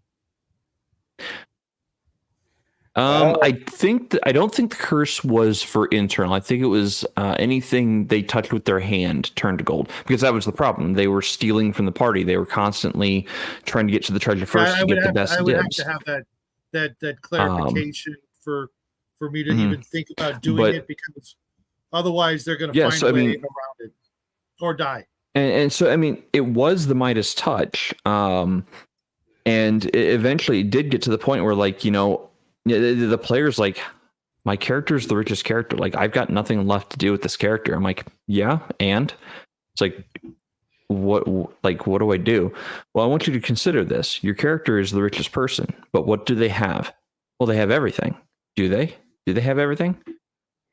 I don't think the curse was for internal. I think it was anything they touched with their hand turned to gold, because that was the problem. They were stealing from the party. They were constantly trying to get to the treasure first to get the best dibs. I would have to have that clarification for me to even think about doing it, because otherwise, they're going to find a way around it or die. And so, I mean, it was the Midas touch. And it eventually did get to the point where, like, the player's like, my character is the richest character. Like, I've got nothing left to do with this character. I'm like, yeah, and it's like, what do I do? Well, I want you to consider this. Your character is the richest person, but what do they have? Well, they have everything. Do they? Do they have everything?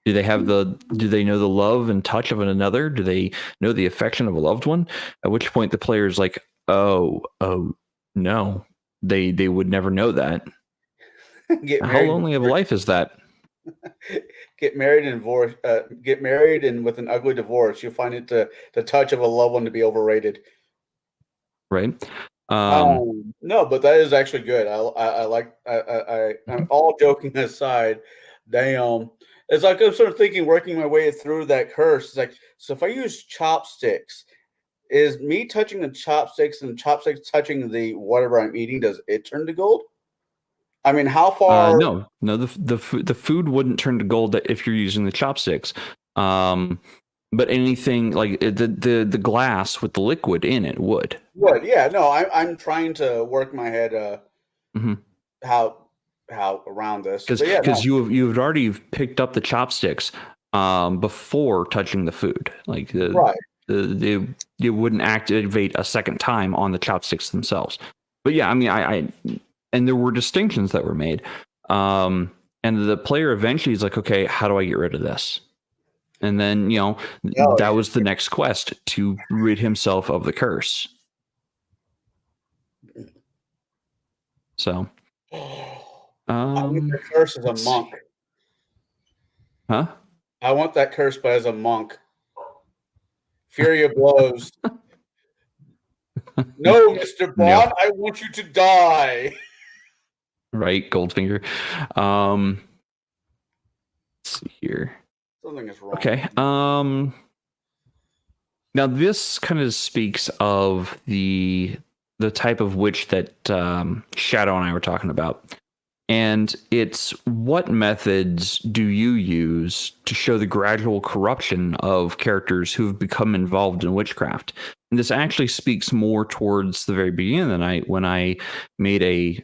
Do they know the love and touch of another? Do they know the affection of a loved one? At which point the player's like, oh no, they would never know that. How lonely of a life is that? Get married and divorce. Get married and with an ugly divorce, you'll find it the touch of a loved one to be overrated. Right. No, but that is actually good. I'm all joking aside. Damn. It's like I'm sort of thinking, working my way through that curse. It's like, so if I use chopsticks, is me touching the chopsticks and chopsticks touching the whatever I'm eating, does it turn to gold? I mean, how far? No. The food wouldn't turn to gold if you're using the chopsticks. But anything like the glass with the liquid in it would. Would, yeah. No, I'm trying to work my head how around this, because you've already picked up the chopsticks before touching the food. Like they wouldn't activate a second time on the chopsticks themselves. But yeah, I mean, I and there were distinctions that were made, and the player eventually is like, okay, how do I get rid of this? And then that was the next quest, to rid himself of the curse. So. I want the curse as a monk. Huh? I want that curse, but as a monk. Fury of blows. No, Mr. Bond, I want you to die. Right, Goldfinger. Let's see here. Something is wrong. Okay. Now this kind of speaks of the type of witch that Shadow and I were talking about. And it's, what methods do you use to show the gradual corruption of characters who have become involved in witchcraft? And this actually speaks more towards the very beginning of the night, when I made a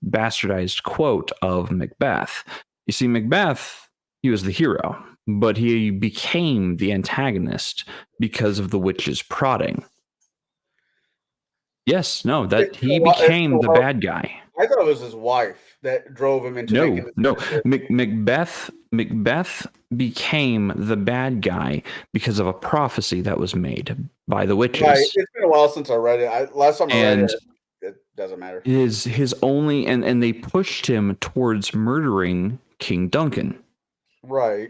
bastardized quote of Macbeth. You see, Macbeth, he was the hero, but he became the antagonist because of the witch's prodding. Yes, no, that he became the bad guy. I thought it was his wife that drove him into Macbeth became the bad guy because of a prophecy that was made by the witches. Right. It's been a while since I read it. Last time I read it doesn't matter. His only and they pushed him towards murdering King Duncan. Right.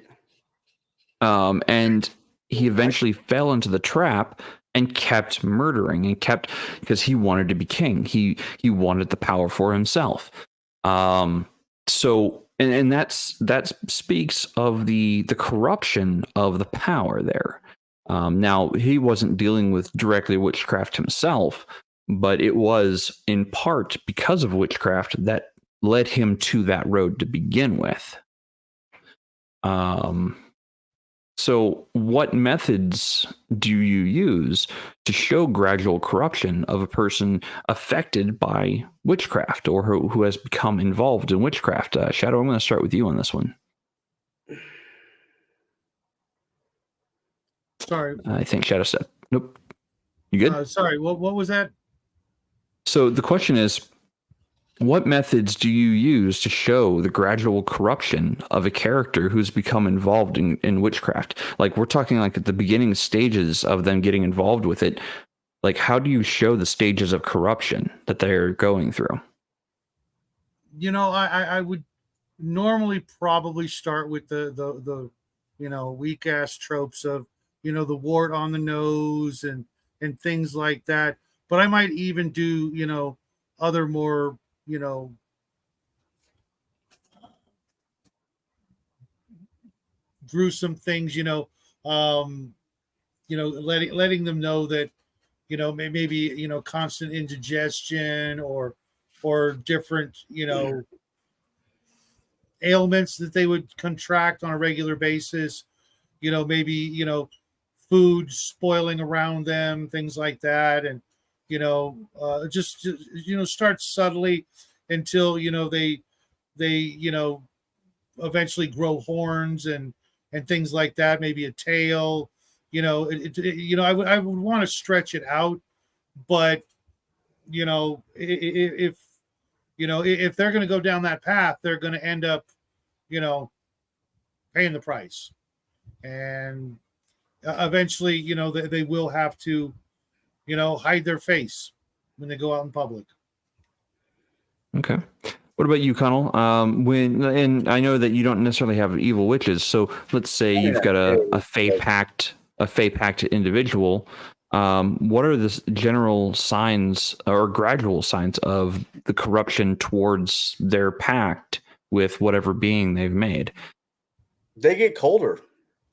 And he eventually fell into the trap and kept murdering, and kept, because he wanted to be king. He wanted the power for himself. So that speaks of the corruption of the power there. Now, he wasn't dealing with directly witchcraft himself, but it was in part because of witchcraft that led him to that road to begin with. So what methods do you use to show gradual corruption of a person affected by witchcraft, or who has become involved in witchcraft? Shadow, I'm going to start with you on this one. Sorry. I think Shadow said, nope. You good? Sorry, what was that? So the question is, what methods do you use to show the gradual corruption of a character who's become involved in witchcraft? Like, we're talking like at the beginning stages of them getting involved with it. Like, how do you show the stages of corruption that they're going through? I would normally probably start with the weak ass tropes of, the wart on the nose and things like that. But I might even do, other more, gruesome things, letting them know that, maybe, constant indigestion or different, ailments that they would contract on a regular basis, maybe, food spoiling around them, things like that. And, just start subtly until, they eventually grow horns and things like that, maybe a tail, I would want to stretch it out, but, if they're going to go down that path, they're going to end up, paying the price. And eventually, they will have to, hide their face when they go out in public. Okay. What about you, Conall? And I know that you don't necessarily have evil witches. So let's say you've got a Fey Pact individual. What are the general signs or gradual signs of the corruption towards their pact with whatever being they've made? They get colder.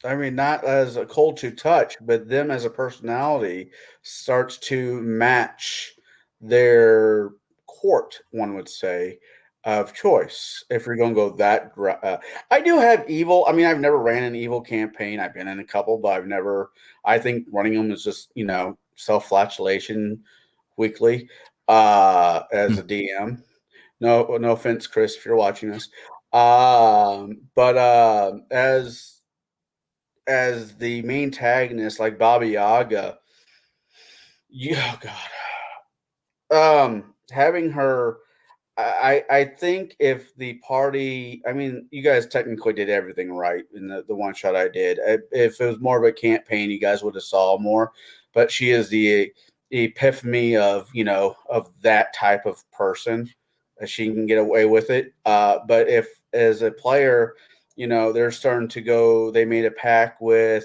I mean, not as a cold to touch, but them as a personality starts to match their court, one would say, of choice. If you're going to go that, I do have evil. I mean, I've never ran an evil campaign. I've been in a couple, but I've never. I think running them is just self-flagellation weekly as a DM. No offense, Chris, if you're watching this. But as the main antagonist, like Baba Yaga, having her, I think if the party, I mean, you guys technically did everything right in the one shot I did. If it was more of a campaign, you guys would have saw more. But she is the epiphany of that type of person. She can get away with it. But if as a player, they're starting to go. They made a pact with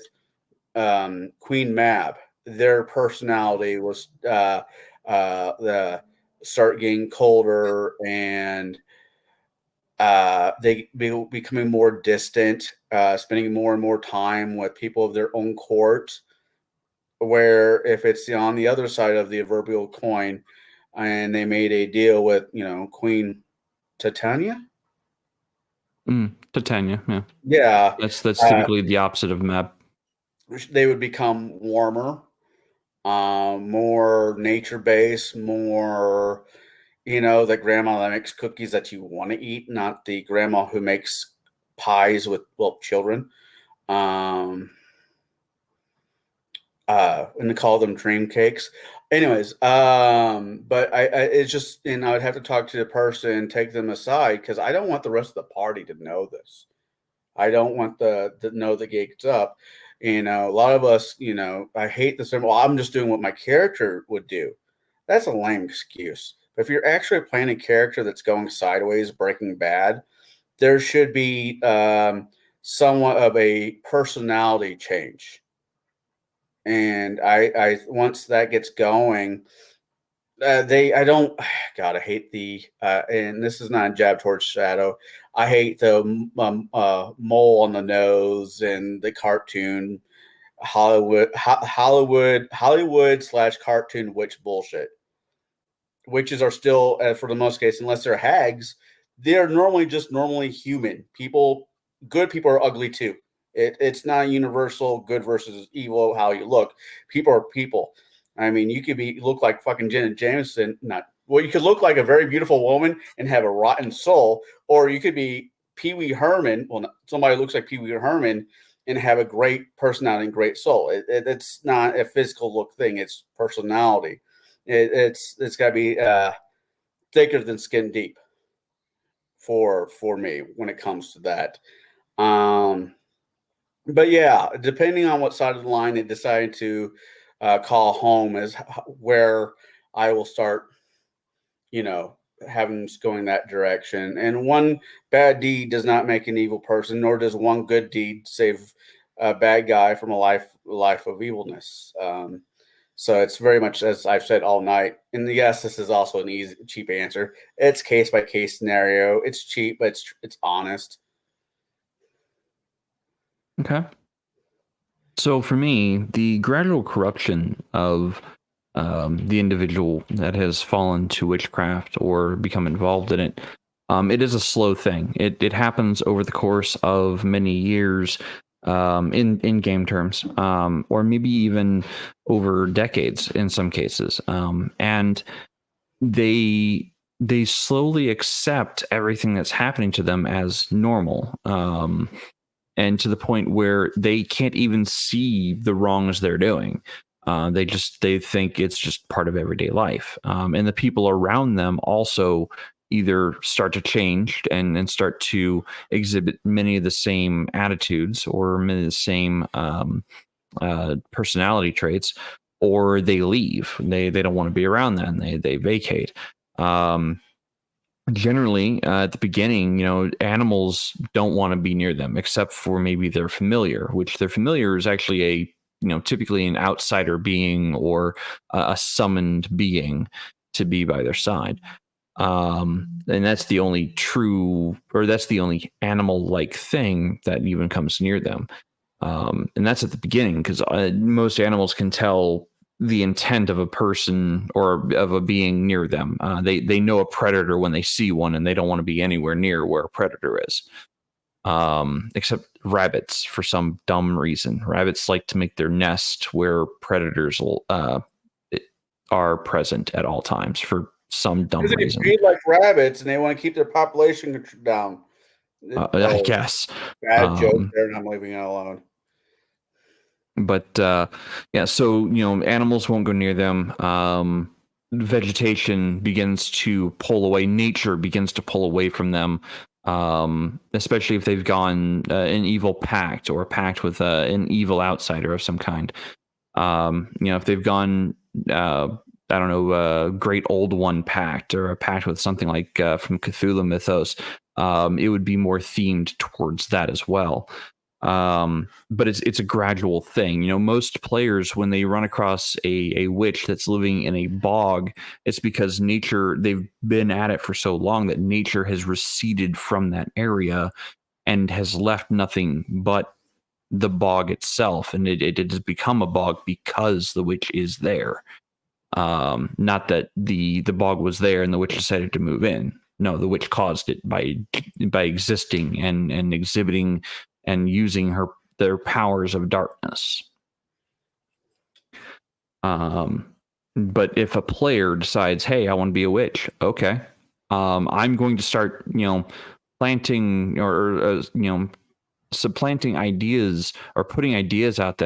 Queen Mab. Their personality was the start getting colder, and they becoming more distant, spending more and more time with people of their own court. Where if it's on the other side of the proverbial coin, and they made a deal with Queen Titania. Titania, yeah. Yeah. That's typically the opposite of Mab. They would become warmer, more nature-based, more, the grandma that makes cookies that you want to eat, not the grandma who makes pies with, children. And they call them dream cakes. Anyways, but it's just, I would have to talk to the person, take them aside, because I don't want the rest of the party to know this. I don't want to know the gate's up. A lot of us, I hate the symbol. I'm just doing what my character would do. That's a lame excuse. But if you're actually playing a character that's going sideways, Breaking Bad, there should be somewhat of a personality change. And I once that gets going, I hate the and this is not a jab towards Shadow. I hate the mole on the nose and the cartoon Hollywood / cartoon witch bullshit. Witches are still, for the most case, unless they're hags, they're normally human. Good people are ugly too. It's not universal good versus evil how you look. People are people. I mean, you could look like fucking Janet Jameson. You could look like a very beautiful woman and have a rotten soul, or you could be Pee Wee Herman. Well, somebody looks like Pee Wee Herman and have a great personality and great soul. It's not a physical look thing. It's personality. It's got to be thicker than skin deep for me when it comes to that. But yeah, depending on what side of the line they decide to call home is where I will start, having going that direction. And one bad deed does not make an evil person, nor does one good deed save a bad guy from a life of evilness. So it's very much, as I've said all night. And yes, this is also an easy, cheap answer. It's case by case scenario. It's cheap, but it's honest. Okay. So for me, the gradual corruption of the individual that has fallen to witchcraft or become involved in it, it is a slow thing. It happens over the course of many years, in game terms, or maybe even over decades in some cases. And they slowly accept everything that's happening to them as normal. And to the point where they can't even see the wrongs they're doing. They think it's just part of everyday life. And the people around them also either start to change and start to exhibit many of the same attitudes or many of the same personality traits, or they leave. They don't want to be around that, and they vacate. Generally, at the beginning, animals don't want to be near them, except for maybe their familiar, which their familiar is actually typically an outsider being or a summoned being to be by their side. And that's the only that's the only animal-like thing that even comes near them. And that's at the beginning, because most animals can tell the intent of a person or of a being near them. They know a predator when they see one, and they don't want to be anywhere near where a predator is. Except rabbits, for some dumb reason. Rabbits like to make their nest where predators are present at all times for some dumb reason. They like rabbits, and they want to keep their population down. I guess. Bad joke there, and I'm leaving it alone. But so animals won't go near them. Vegetation begins to pull away. Nature begins to pull away from them, especially if they've gone an evil pact or a pact with an evil outsider of some kind. If they've gone, Great Old One pact, or a pact with something like from Cthulhu mythos, it would be more themed towards that as well. But it's a gradual thing. Most players, when they run across a witch that's living in a bog, it's because nature, they've been at it for so long that nature has receded from that area and has left nothing but the bog itself. And it has become a bog because the witch is there. Not that the bog was there and the witch decided to move in. No, the witch caused it by existing and exhibiting and using their powers of darkness. But if a player decides, hey, I want to be a witch, okay, I'm going to start, planting or supplanting ideas or putting ideas out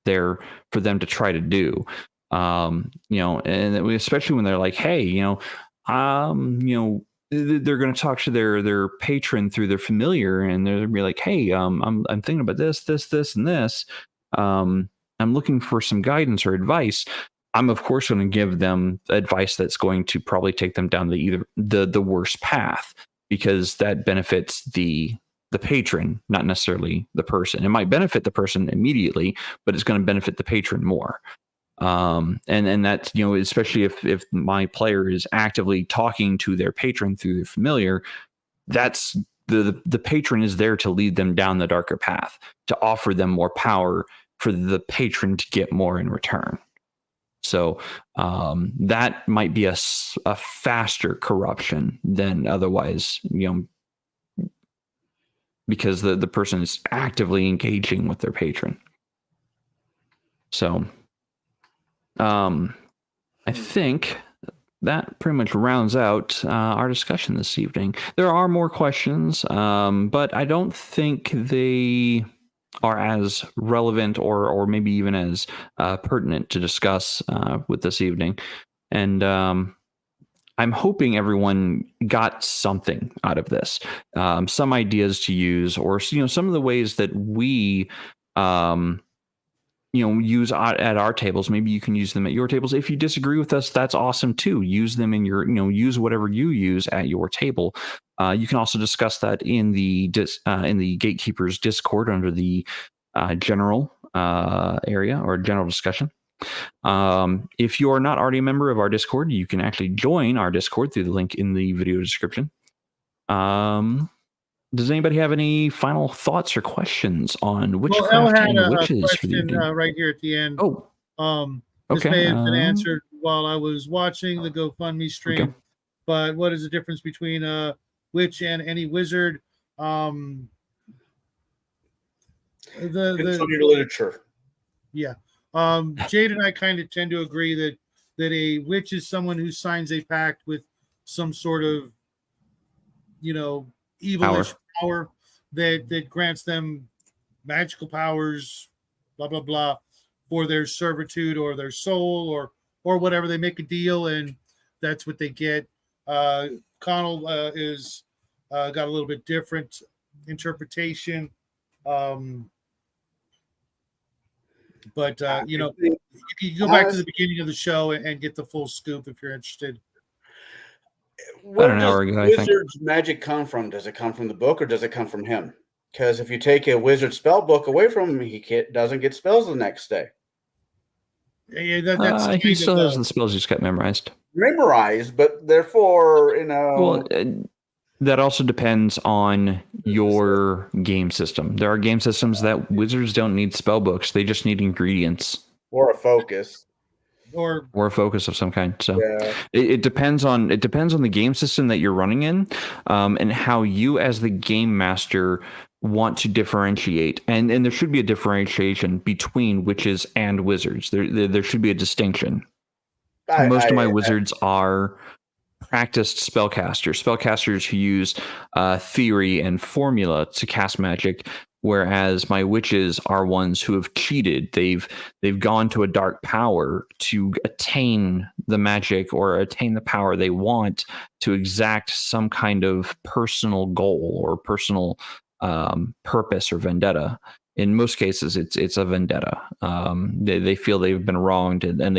there for them to try to do. And especially when they're like, hey, they're going to talk to their patron through their familiar, and they're going to be like, hey, I'm thinking about this, and this. I'm looking for some guidance or advice. I'm of course going to give them advice that's going to probably take them down the worst path, because that benefits the patron, not necessarily the person. It might benefit the person immediately, but it's going to benefit the patron more. And that's, especially if my player is actively talking to their patron through their familiar, that's the patron is there to lead them down the darker path, to offer them more power for the patron to get more in return. So that might be a faster corruption than otherwise, because the person is actively engaging with their patron. So I think that pretty much rounds out our discussion this evening. There are more questions, but I don't think they are as relevant or maybe even as pertinent to discuss with this evening. And I'm hoping everyone got something out of this, some ideas to use, or some of the ways that we use at our tables. Maybe you can use them at your tables. If you disagree with us, that's awesome too. Use them in your, use whatever you use at your table. You can also discuss that in the Gatekeepers Discord under the general area or general discussion. If you are not already a member of our Discord, you can actually join our Discord through the link in the video description. Does anybody have any final thoughts or questions on witchcraft and witches for the evening? Right here at the end. Oh, this may have been answered while I was watching the GoFundMe stream. Okay. But what is the difference between a witch and any wizard? The literature. Yeah. Jaide and I kind of tend to agree that a witch is someone who signs a pact with some sort of, evilish power that grants them magical powers, blah blah blah, for their servitude or their soul or whatever. They make a deal and that's what they get. Conall is got a little bit different interpretation. But you can go back to the beginning of the show and get the full scoop if you're interested. Where does wizard's magic come from? Does it come from the book or does it come from him? Because if you take a wizard spell book away from him, he doesn't get spells the next day. Yeah, he still has the spells he's got memorized. But therefore, Well, that also depends on your game system. There are game systems that wizards don't need spell books; they just need ingredients or a focus, or a focus of some kind. So it depends on the game system that you're running in, and how you, as the game master, want to differentiate. And there should be a differentiation between witches and wizards. There should be a distinction. Most of my wizards are practiced spellcasters who use theory and formula to cast magic, whereas my witches are ones who have cheated. They've gone to a dark power to attain the magic or attain the power they want to exact some kind of personal goal or personal purpose or vendetta. In most cases, it's a vendetta. They feel they've been wronged, and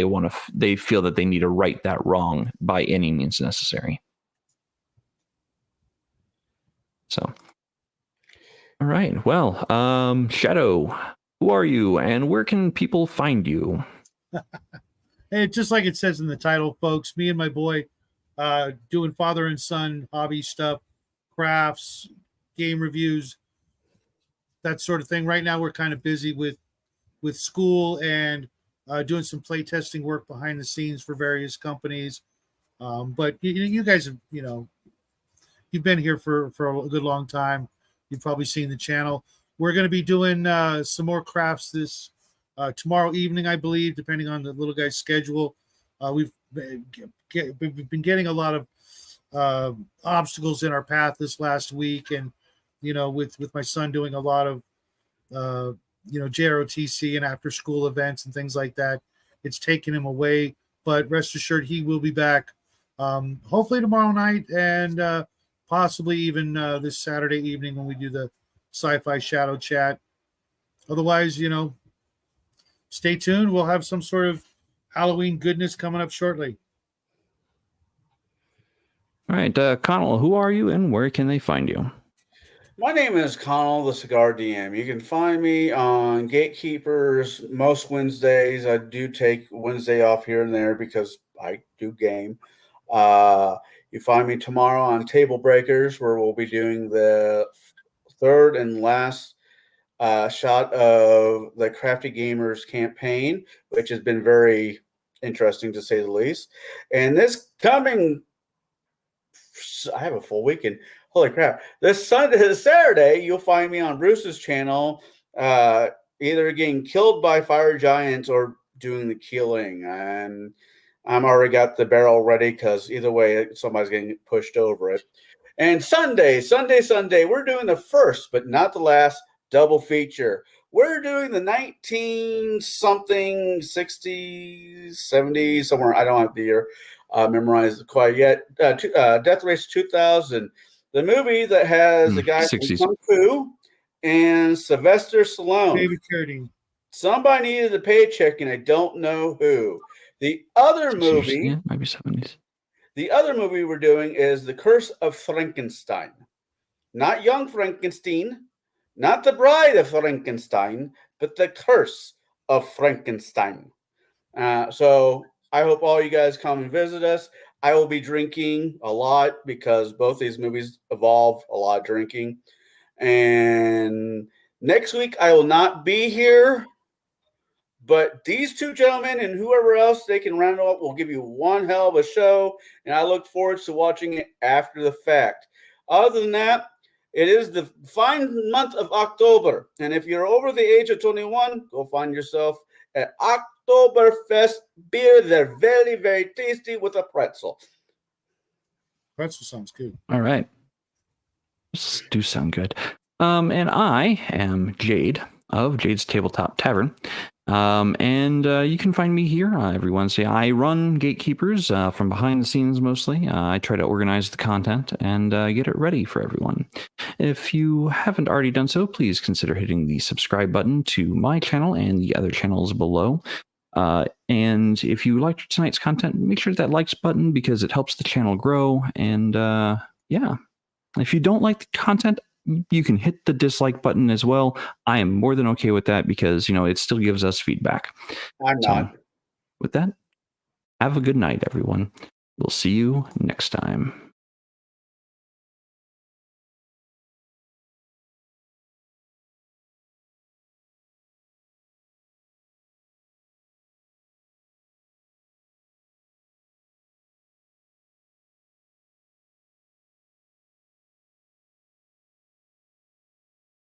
they feel that they need to right that wrong by any means necessary. So, all right. Well, Shadow, who are you, and where can people find you? Hey, just like it says in the title, folks, me and my boy doing father and son hobby stuff, crafts, game reviews, that sort of thing. Right now, we're kind of busy with school and doing some play testing work behind the scenes for various companies. But you guys have, you've been here for a good long time. You've probably seen the channel. We're going to be doing some more crafts this tomorrow evening, I believe, depending on the little guy's schedule. We've been getting a lot of obstacles in our path this last week, and with my son doing a lot of JROTC and after school events and things like that, it's taken him away. But rest assured, he will be back hopefully tomorrow night, and possibly even this Saturday evening when we do the Sci-Fi Shadow Chat. Otherwise, stay tuned. We'll have some sort of Halloween goodness coming up shortly. All right, Conall, who are you and where can they find you? My name is Conall the Cigar DM. You can find me on Gatekeepers most Wednesdays. I do take Wednesday off here and there because I do game. You find me tomorrow on Table Breakers, where we'll be doing the third and last shot of the Crafty Gamers campaign, which has been very interesting to say the least. And this coming, I have a full weekend. Holy crap. This Saturday, you'll find me on Bruce's channel, either getting killed by fire giants or doing the killing. And I'm already got the barrel ready because either way, somebody's getting pushed over it. And Sunday, we're doing the first, but not the last, double feature. We're doing the 19-something, 60s, 70s, somewhere. I don't have the year memorized quite yet. Death Race 2000. The movie that has the guy from Kung Fu and Sylvester Stallone. David Carradine. Somebody needed a paycheck, and I don't know who. The other movie, maybe 70s. The other movie we're doing is The Curse of Frankenstein. Not Young Frankenstein, not The Bride of Frankenstein, but The Curse of Frankenstein. So I hope all you guys come and visit us. I will be drinking a lot because both these movies involve a lot of drinking. And next week I will not be here, but these two gentlemen and whoever else they can round up will give you one hell of a show, and I look forward to watching it after the fact. Other than that, it is the fine month of October, and if you're over the age of 21, go find yourself at Oktoberfest beer. They're very, very tasty with a pretzel. Pretzel sounds good. All right. Those do sound good. And I am Jaide. of Jaide's Tabletop Tavern. And you can find me here every Wednesday. I run Gatekeepers from behind the scenes mostly. I try to organize the content and get it ready for everyone. If you haven't already done so, please consider hitting the subscribe button to my channel and the other channels below. And if you liked tonight's content, make sure that likes button because it helps the channel grow. And yeah, if you don't like the content, you can hit the dislike button as well. I am more than okay with that because, it still gives us feedback. I'm not. With that, have a good night, everyone. We'll see you next time.